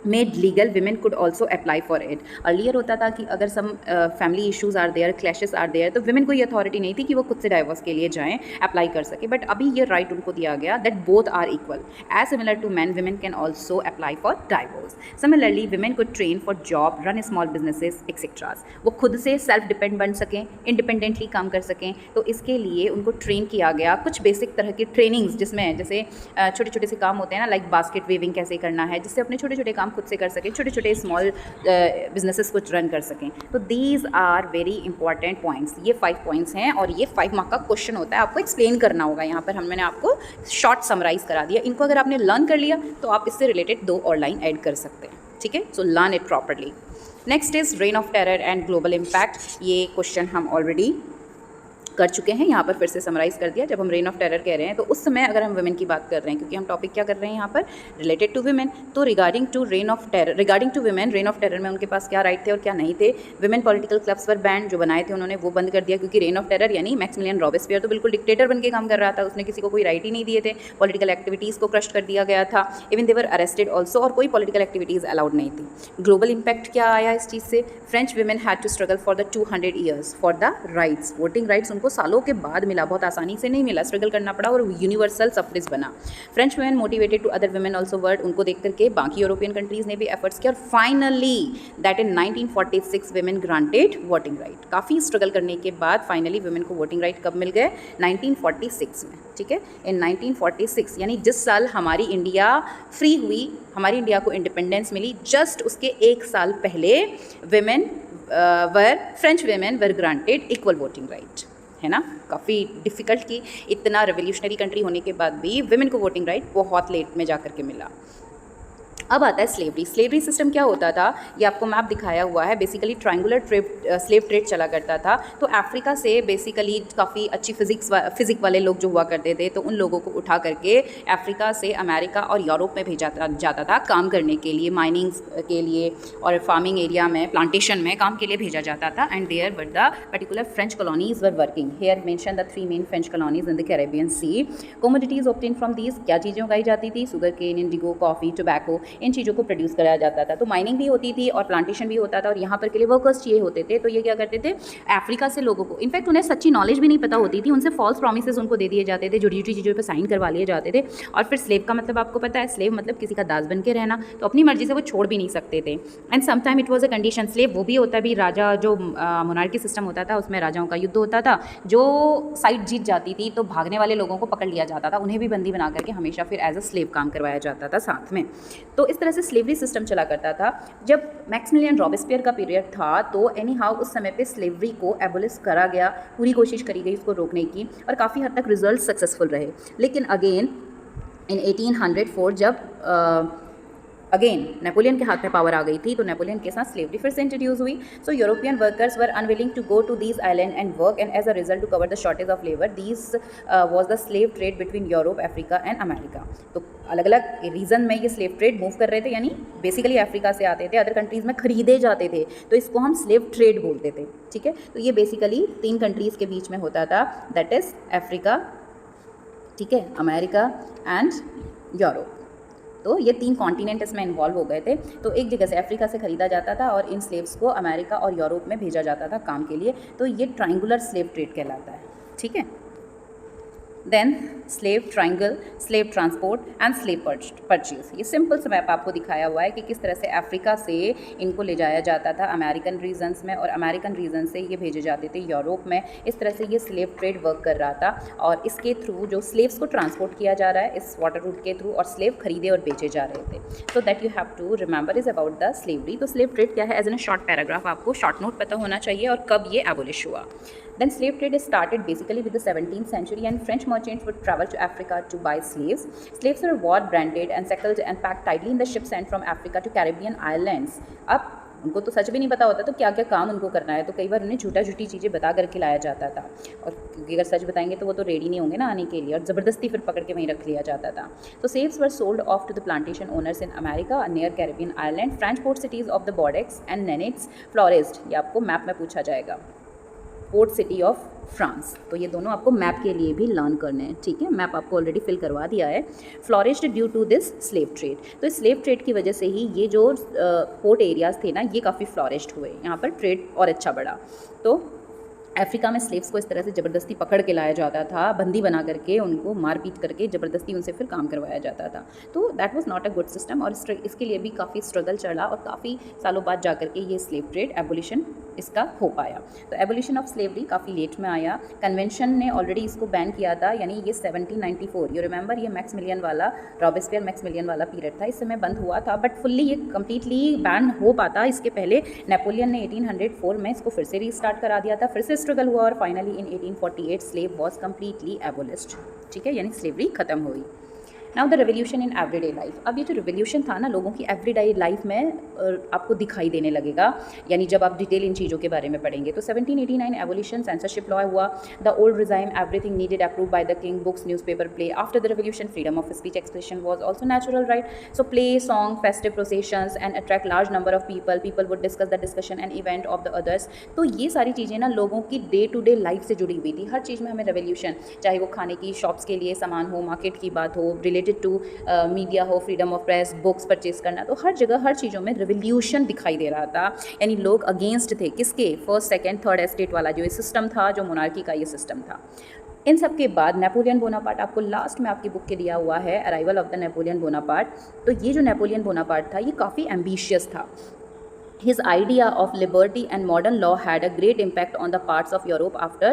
A: made legal, women could also apply for it. Earlier होता था कि अगर some family issues are there, clashes are there, तो women को ये authority नहीं थी कि वो खुद से डाइवोर्स के लिए जाएं, अप्लाई कर सके, बट अभी ये राइट उनको दिया गया that both are equal, as similar to man women can also apply for divorce. Similarly women could train for job, run small businesses etceteras, वो खुद से सेल्फ डिपेंड बन सकें, इंडिपेंडेंटली काम कर सकें, तो इसके लिए उनको ट्रेन किया गया कुछ बेसिक तरह की ट्रेनिंग्स, जिसमें जैसे छोटे छोटे से काम होते हैं ना, लाइक बास्केट वेविंग कैसे करना है, जिससे अपने छोटे छोटे काम खुद से कर सकें, छोटे छोटे स्मॉल बिजनेसेस कुछ रन कर सकें। तो these are very important points, ये 5 पॉइंट्स हैं, और ये 5 मार्क का क्वेश्चन होता है, आपको एक्सप्लेन करना होगा। यहाँ पर मैंने आपको शॉर्ट समराइज करा दिया, इनको अगर आपने लर्न कर लिया तो आप इससे रिलेटेड 2 और लाइन ऐड कर सकते हैं, ठीक है। So learn it properly. Next is rain of terror and global impact, ये क्वेश्चन हम ऑलरेडी कर चुके हैं, यहाँ पर फिर से समराइज कर दिया। जब हम रेन ऑफ टेरर कह रहे हैं तो उस समय अगर हम वुमेन की बात कर रहे हैं, क्योंकि हम टॉपिक क्या कर रहे हैं यहाँ पर, रिलेटेड टू वुमेन, तो regarding to reign of terror, regarding to women reign of terror में उनके पास क्या राइट थे और क्या नहीं थे। वुमेन पॉलिटिकल क्लब्स पर बैन जो बनाए थे उन्होंने वो बंद कर दिया, क्योंकि रेन ऑफ टेरर यानी मैक्सिमिलियन रॉबेस्पियर तो बिल्कुल डिक्टेटर बन के काम कर रहा था, उसने किसी को कोई राइट ही नहीं दिए थे, पॉलिटिकल एक्टिविटीज़ को क्रश कर दिया गया था, even they were arrested also, और कोई पॉलिटिकल एक्टिविटीज़ अलाउड नहीं थी। ग्लोबल इम्पैक्ट क्या आया इस चीज़ से, French women had to struggle for the 200 years for the rights, voting rights उनको सालों के बाद मिला, बहुत आसानी से नहीं मिला, स्ट्रगल करना पड़ा और यूनिवर्सल सफ्रेज बना। French women motivated to other women also world, उनको देख करके बाकी यूरोपियन कंट्रीज ने भी एफर्ट्स किया, और finally that in 1946 women granted voting right. काफ़ी स्ट्रगल करने के बाद फाइनली वुमेन को वोटिंग राइट कब मिल गए, 1946 में, ठीक है। इन 1946 यानी जिस साल हमारी इंडिया फ्री हुई, हमारी इंडिया को इंडिपेंडेंस मिली, जस्ट उसके 1 साल पहले French women were granted equal voting right, है ना। काफ़ी डिफ़िकल्ट की, इतना रेवोल्यूशनरी कंट्री होने के बाद भी वुमेन को वोटिंग राइट बहुत लेट में जा कर के मिला। अब आता है स्लेवरी। स्लेवरी सिस्टम क्या होता था, ये आपको मैप दिखाया हुआ है। बेसिकली ट्रायंगुलर स्लेव ट्रेड चला करता था। तो अफ्रीका से बेसिकली काफ़ी अच्छी फिजिक वाले लोग जो हुआ करते थे, तो उन लोगों को उठा करके अफ्रीका से अमेरिका और यूरोप में भेजा जाता था काम करने के लिए, माइनिंग्स के लिए और फार्मिंग एरिया में, प्लांटेशन में काम के लिए भेजा जाता था। And there were the particular French colonies were working. Here mention the 3 main French colonies in the Caribbean sea. Commodities obtain from these, क्या चीज़ें उगाई जाती थी, sugar cane, indigo, coffee, tobacco. इन चीज़ों को प्रोड्यूस कराया जाता था। तो माइनिंग भी होती थी और प्लांटेशन भी होता था और यहाँ पर के लिए वर्कर्स चाहिए होते थे। तो ये क्या करते थे, अफ्रीका से लोगों को, इनफैक्ट उन्हें सच्ची नॉलेज भी नहीं पता होती थी, उनसे फॉल्स प्रॉमिसेस उनको दे दिए जाते थे, झूठी चीज़ों पर साइन करवा लिए जाते थे। और फिर स्लेव का मतलब आपको पता है, स्लेव मतलब किसी का दास बन के रहना, तो अपनी मर्जी से वो छोड़ भी नहीं सकते थे। And sometime it was a condition, slave वो भी होता भी, राजा जो मोनार्की सिस्टम होता था उसमें राजाओं का युद्ध होता था, जो साइड जीत जाती थी तो भागने वाले लोगों को पकड़ लिया जाता था, उन्हें भी बंदी बना करके हमेशा फिर एज अ स्लेव काम करवाया जाता था साथ में। तो इस तरह से स्लेवरी सिस्टम चला करता था। जब मैक्सिमिलियन रॉबेस्पियर का पीरियड था तो एनी हाउ उस समय पे स्लेवरी को एबोलिश करा गया, पूरी कोशिश करी गई उसको रोकने की और काफ़ी हद तक रिजल्ट सक्सेसफुल रहे। लेकिन अगेन इन 1804 जब अगेन नेपोलियन के हाथ में पावर आ गई थी तो नेपोलियन के साथ स्लेवरी फिर से इंट्रोड्यूस हुई। So European workers were unwilling to go to these island and work, and as a result to cover the shortage of labour these was the slave trade between Europe, Africa and America. तो अलग अलग reason में ये slave trade move कर रहे थे, यानी basically Africa से आते थे, अदर कंट्रीज़ में खरीदे जाते थे, तो इसको हम स्लेव ट्रेड बोलते थे। ठीक है, तो ये बेसिकली 3 कंट्रीज़ के बीच में होता था, दैट इज़ अफ्रीका, ठीक है, अमेरिका एंड यूरोप। तो ये 3 कॉन्टिनेंट इसमें इन्वॉल्व हो गए थे। तो एक जगह से अफ्रीका से ख़रीदा जाता था और इन स्लेव्स को अमेरिका और यूरोप में भेजा जाता था काम के लिए। तो ये ट्रायंगुलर स्लेव ट्रेड कहलाता है। ठीक है, then slave triangle, slave transport and slave purchase. ये सिंपल सा मैप आपको दिखाया हुआ है कि किस तरह से अफ्रीका से इनको ले जाया जाता था अमेरिकन रीजन्स में और अमेरिकन रीजन से ये भेजे जाते थे यूरोप में। इस तरह से ये स्लेव ट्रेड वर्क कर रहा था और इसके थ्रू जो स्लेव्स को ट्रांसपोर्ट किया जा रहा है इस वाटर रूट के थ्रू और स्लेव खरीदे और बेचे जा रहे थे। So that you have to remember is about the slavery. तो स्लेव ट्रेड क्या है, as an a short paragraph आपको शॉर्ट नोट पता होना चाहिए और कब ये एबोलिश हुआ। Then slave trade is started basically with the 17th century and French merchants would travel to Africa to buy slaves. Slaves were bought, branded and shackled and packed tightly in the ships sent from Africa to Caribbean islands. अब उनको तो सच भी नहीं पता होता तो क्या क्या काम उनको करना है, तो कई बार उन्हें झूठी चीज़ें बता कर खिलाया जाता था और क्योंकि अगर सच बताएंगे तो वो तो रेडी नहीं होंगे ना आने के लिए और ज़बरदस्ती फिर पकड़ के वहीं रख लिया जाता था। तो slaves were sold off to the plantation owners in America near Caribbean island. French port cities of the Bordeaux and Nantes flourished. ये आपको मैप में पूछा जाएगा, पोर्ट सिटी ऑफ फ्रांस। तो ये दोनों आपको मैप के लिए भी लर्न करने हैं। ठीक है, मैप आपको ऑलरेडी फिल करवा दिया है। Flourished due to this slave trade, तो इस स्लेव ट्रेड की वजह से ही ये जो पोर्ट एरियाज़ थे ना ये काफ़ी फ्लोरिश्ड हुए, यहाँ पर ट्रेड और अच्छा बढ़ा। तो अफ्रीका में स्लेव्स को इस तरह से ज़बरदस्ती पकड़ के लाया जाता था, बंदी बना करके उनको मार पीट करके ज़बरदस्ती उनसे फिर काम करवाया जाता था। तो that was not a good system और इसके लिए भी काफ़ी स्ट्रगल चला और काफ़ी सालों बाद जा करके ये स्लेव ट्रेड एबोलिशन इसका हो पाया। तो एबोलिशन ऑफ स्लेवरी काफ़ी लेट में आया। कन्वेंशन ने ऑलरेडी इसको बैन किया था, यानी ये 1794, यू रिमेंबर ये मैक्सिमिलियन वाला, रॉबेस्पियर मैक्सिमिलियन वाला पीरियड था, इस समय बंद हुआ था, बट फुल्ली ये कम्प्लीटली बैन हो पाता इसके पहले नेपोलियन ने 1804 में इसको फिर से रीस्टार्ट करा दिया था, फिर से स्ट्रगल हुआ और finally in 1848 slave was completely एबोलिश्ड। ठीक है, यानी स्लेवरी खत्म हुई। Now the revolution in everyday life. अब ये जो रेवोल्यूशन था ना लोगों की एवरीडे लाइफ में आपको दिखाई देने लगेगा, यानी जब आप डिटेल इन चीज़ों के बारे में पढ़ेंगे। तो 1789 एबोलिशन, सेंसरशिप लॉ हुआ, the old regime, everything needed approve by the king, books, newspaper, play. After the revolution freedom of speech expression was also natural right. So play, song, festive processions and attract large number of people would discuss the discussion and event of the others. तो ये सारी चीज़ें ना लोगों की day to day life से जुड़ी हुई थी। हर चीज़ में हमें रेवोल्यूशन, चाहे वो खाने की शॉप्स के लिए सामान हो, मार्केट की बात हो, रिलेटेड टू मीडिया हो, freedom of press, books purchase करना, तो हर जगह हर चीज़ों में रिवोल्यूशन दिखाई दे रहा था। यानी लोग अगेंस्ट थे किसके, फर्स्ट सेकंड थर्ड एस्टेट वाला जो ये सिस्टम था, जो मोनार्की का ये सिस्टम था। इन सब के बाद नेपोलियन बोनापार्ट, आपको लास्ट में आपकी बुक के दिया हुआ है arrival of the Napoleon Bonaparte. तो ये जो नेपोलियन बोनापार्ट था ये काफ़ी एम्बिशियस था। His idea of liberty and modern law had a great impact on the parts of Europe after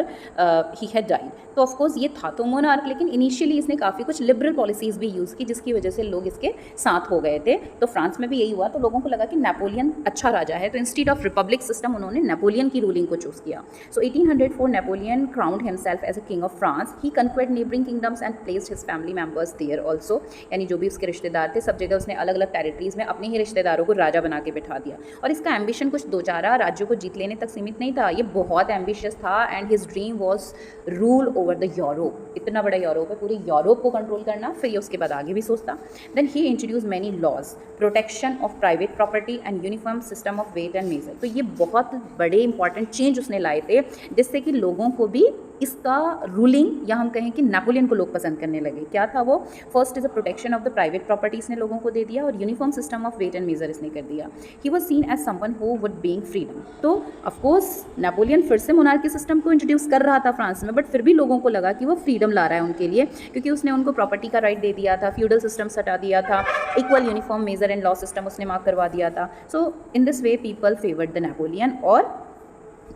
A: he had died. तो ऑफ कोर्स ये था तो मोनार्क, लेकिन इनिशियली इसने काफ़ी कुछ लिबरल पॉलिसीज़ भी यूज़ की जिसकी वजह से लोग इसके साथ हो गए थे। तो फ्रांस में भी यही हुआ, तो लोगों को लगा कि नेपोलियन अच्छा राजा है, तो इंस्टीड ऑफ रिपब्लिक सिस्टम उन्होंने नेपोलियन की रूलिंग को चूज़ किया। So 1804 Napoleon crowned himself as a king of France. He conquered neighbouring kingdoms and placed his family members there also, यानी जो भी उसके रिश्तेदार थे सब जगह उसने अलग अलग टेरिटरीज़ में अपने ही रिश्तेदारों को राजा बना के बिठा दिया। और इसका एम्बिशन कुछ 2-4 राज्यों को जीत लेने तक सीमित नहीं था, ये बहुत एम्बिशियस था and his dream was rule over the Europe. इतना बड़ा यूरोप है, पूरे यूरोप को कंट्रोल करना, फिर ये उसके बाद आगे भी सोचता। Then he introduce many laws, protection of private property and uniform system of weight and measure. तो ये बहुत बड़े इंपॉर्टेंट चेंज उसने लाए थे जिससे कि लोगों को भी इसका रूलिंग या हम कहें कि नेपोलियन को लोग पसंद करने लगे। क्या था वो? First is a protection of the private property इसने लोगों को दे दिया, और uniform system of weight and measure इसने कर दिया। He was seen as someone who would being freedom. तो ऑफकोर्स नेपोलियन फिर से मोनार्की सिस्टम को इंट्रोड्यूस कर रहा था फ्रांस में, बट फिर भी लोगों को लगा कि वो फ्रीडम ला रहा है उनके लिए, क्योंकि उसने उनको प्रॉपर्टी का राइट दे दिया था, फ्यूडल सिस्टम हटा दिया था, equal uniform major and law system उसने मार्क करवा दिया था। So in this way people favoured the Napoleon. और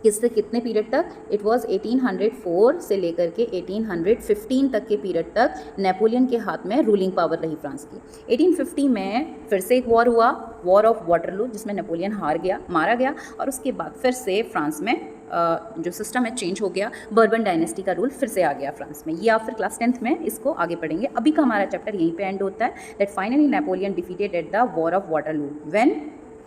A: किससे कितने पीरियड तक? इट वॉज 1804 से लेकर के 1815 तक के पीरियड तक नेपोलियन के हाथ में रूलिंग पावर रही फ्रांस की। 1850 में फिर से एक वॉर हुआ, वॉर ऑफ वाटरलू, जिसमें नेपोलियन हार गया, मारा गया, और उसके बाद फिर से फ्रांस में जो सिस्टम है चेंज हो गया, बर्बन डायनेस्टी का रूल फिर से आ गया फ्रांस में। ये आप फिर क्लास 10th में इसको आगे पढ़ेंगे। अभी का हमारा चैप्टर यहीं पे एंड होता है, that finally Napoleon defeated at the war of Waterloo when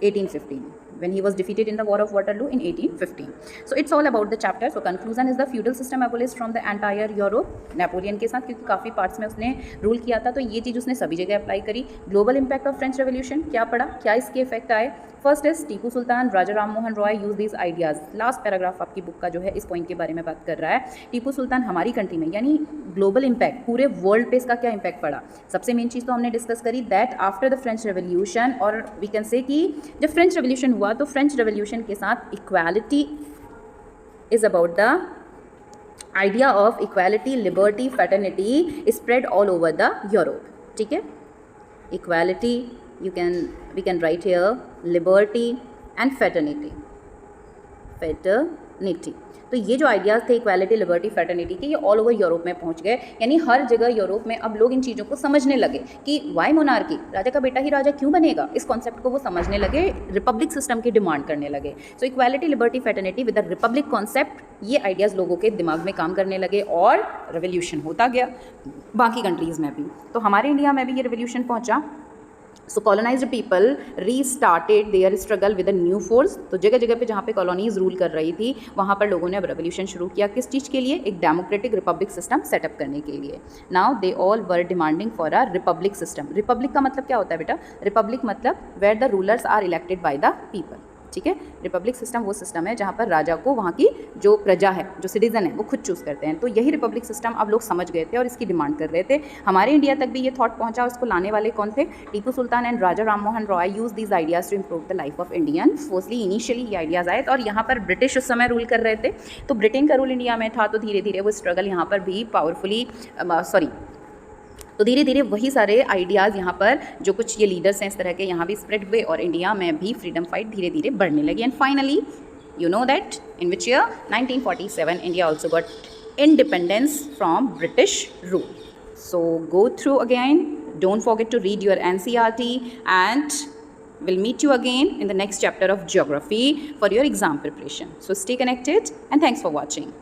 A: 1815, when he was defeated in the war of Waterloo in 1815. So it's all about the chapter. So conclusion is the feudal system abolished from the entire Europe. Napoleon के साथ, क्योंकि काफ़ी parts में उसने rule किया था, तो ये चीज़ उसने सभी जगह अप्लाई करी। Global impact of French revolution क्या पढ़ा, क्या इसके इफेक्ट आए? First is Tipu Sultan, Raja Ram Mohan Roy use these ideas. Last paragraph आपकी बुक का जो है इस पॉइंट के बारे में बात कर रहा है। टीपू सुल्तान हमारी कंट्री में, यानी ग्लोबल इम्पैक्ट, पूरे वर्ल्ड पे इसका क्या इम्पैक्ट पड़ा? सबसे मेन चीज़ तो हमने डिस्कस करी that after the French revolution, और वी कैन से कि जब फ्रेंच रेवोल्यूशन हुआ तो फ्रेंच रेवोल्यूशन के साथ equality is about the idea of equality, liberty, fraternity spread all over the Europe. ठीक है, equality, we can write here liberty and fraternity। तो ये जो आइडियाज़ थे इक्वालिटी, लिबर्टी, फ्रेटर्निटी के, ये ऑल ओवर यूरोप में पहुंच गए। यानी हर जगह यूरोप में अब लोग इन चीज़ों को समझने लगे कि वाई मोनार्की, राजा का बेटा ही राजा क्यों बनेगा, इस कॉन्सेप्ट को वो समझने लगे, रिपब्लिक सिस्टम की डिमांड करने लगे। सो equality, liberty, fraternity with the Republic concept, ये आइडियाज़ लोगों के दिमाग में काम करने लगे और रेवोल्यूशन होता गया बाकी कंट्रीज़ में भी। तो हमारे इंडिया में भी ये रेवोल्यूशन पहुँचा। So colonised people restarted their struggle with a new force. तो जगह जगह पे जहाँ पे कॉलोनीज रूल कर रही थी वहाँ पर लोगों ने अब रेवोल्यूशन शुरू किया। किस चीज़ के लिए? एक डेमोक्रेटिक रिपब्लिक सिस्टम सेटअप करने के लिए। Now they all were demanding for a republic system. Republic का मतलब क्या होता है बेटा? रिपब्लिक मतलब where the rulers are elected by the people. ठीक है, रिपब्लिक सिस्टम वो सिस्टम है जहाँ पर राजा को वहाँ की जो प्रजा है, जो सिटीजन है, वो खुद चूज़ करते हैं। तो यही रिपब्लिक सिस्टम अब लोग समझ गए थे और इसकी डिमांड कर रहे थे। हमारे इंडिया तक भी ये थॉट पहुँचा। उसको लाने वाले कौन थे? Tipu Sultan and Raja Ram Mohan Roy use these ideas to improve the life of Indian. Firstly initially ये आइडियाज़ आए और यहाँ पर ब्रिटिश उस समय रूल कर रहे थे, तो ब्रिटेन का रूल इंडिया में था, तो धीरे धीरे वो स्ट्रगल यहाँ पर भी पावरफुली तो धीरे धीरे वही सारे आइडियाज़ यहाँ पर जो कुछ ये लीडर्स हैं इस तरह के यहाँ भी स्प्रेड हुए और इंडिया में भी फ्रीडम फाइट धीरे धीरे बढ़ने लगी। And finally you know that in which year 1947 India also got independence from British rule. So go through again, don't forget to read your NCERT and we'll meet you again in the next chapter of geography for your exam preparation. So stay connected and thanks for watching.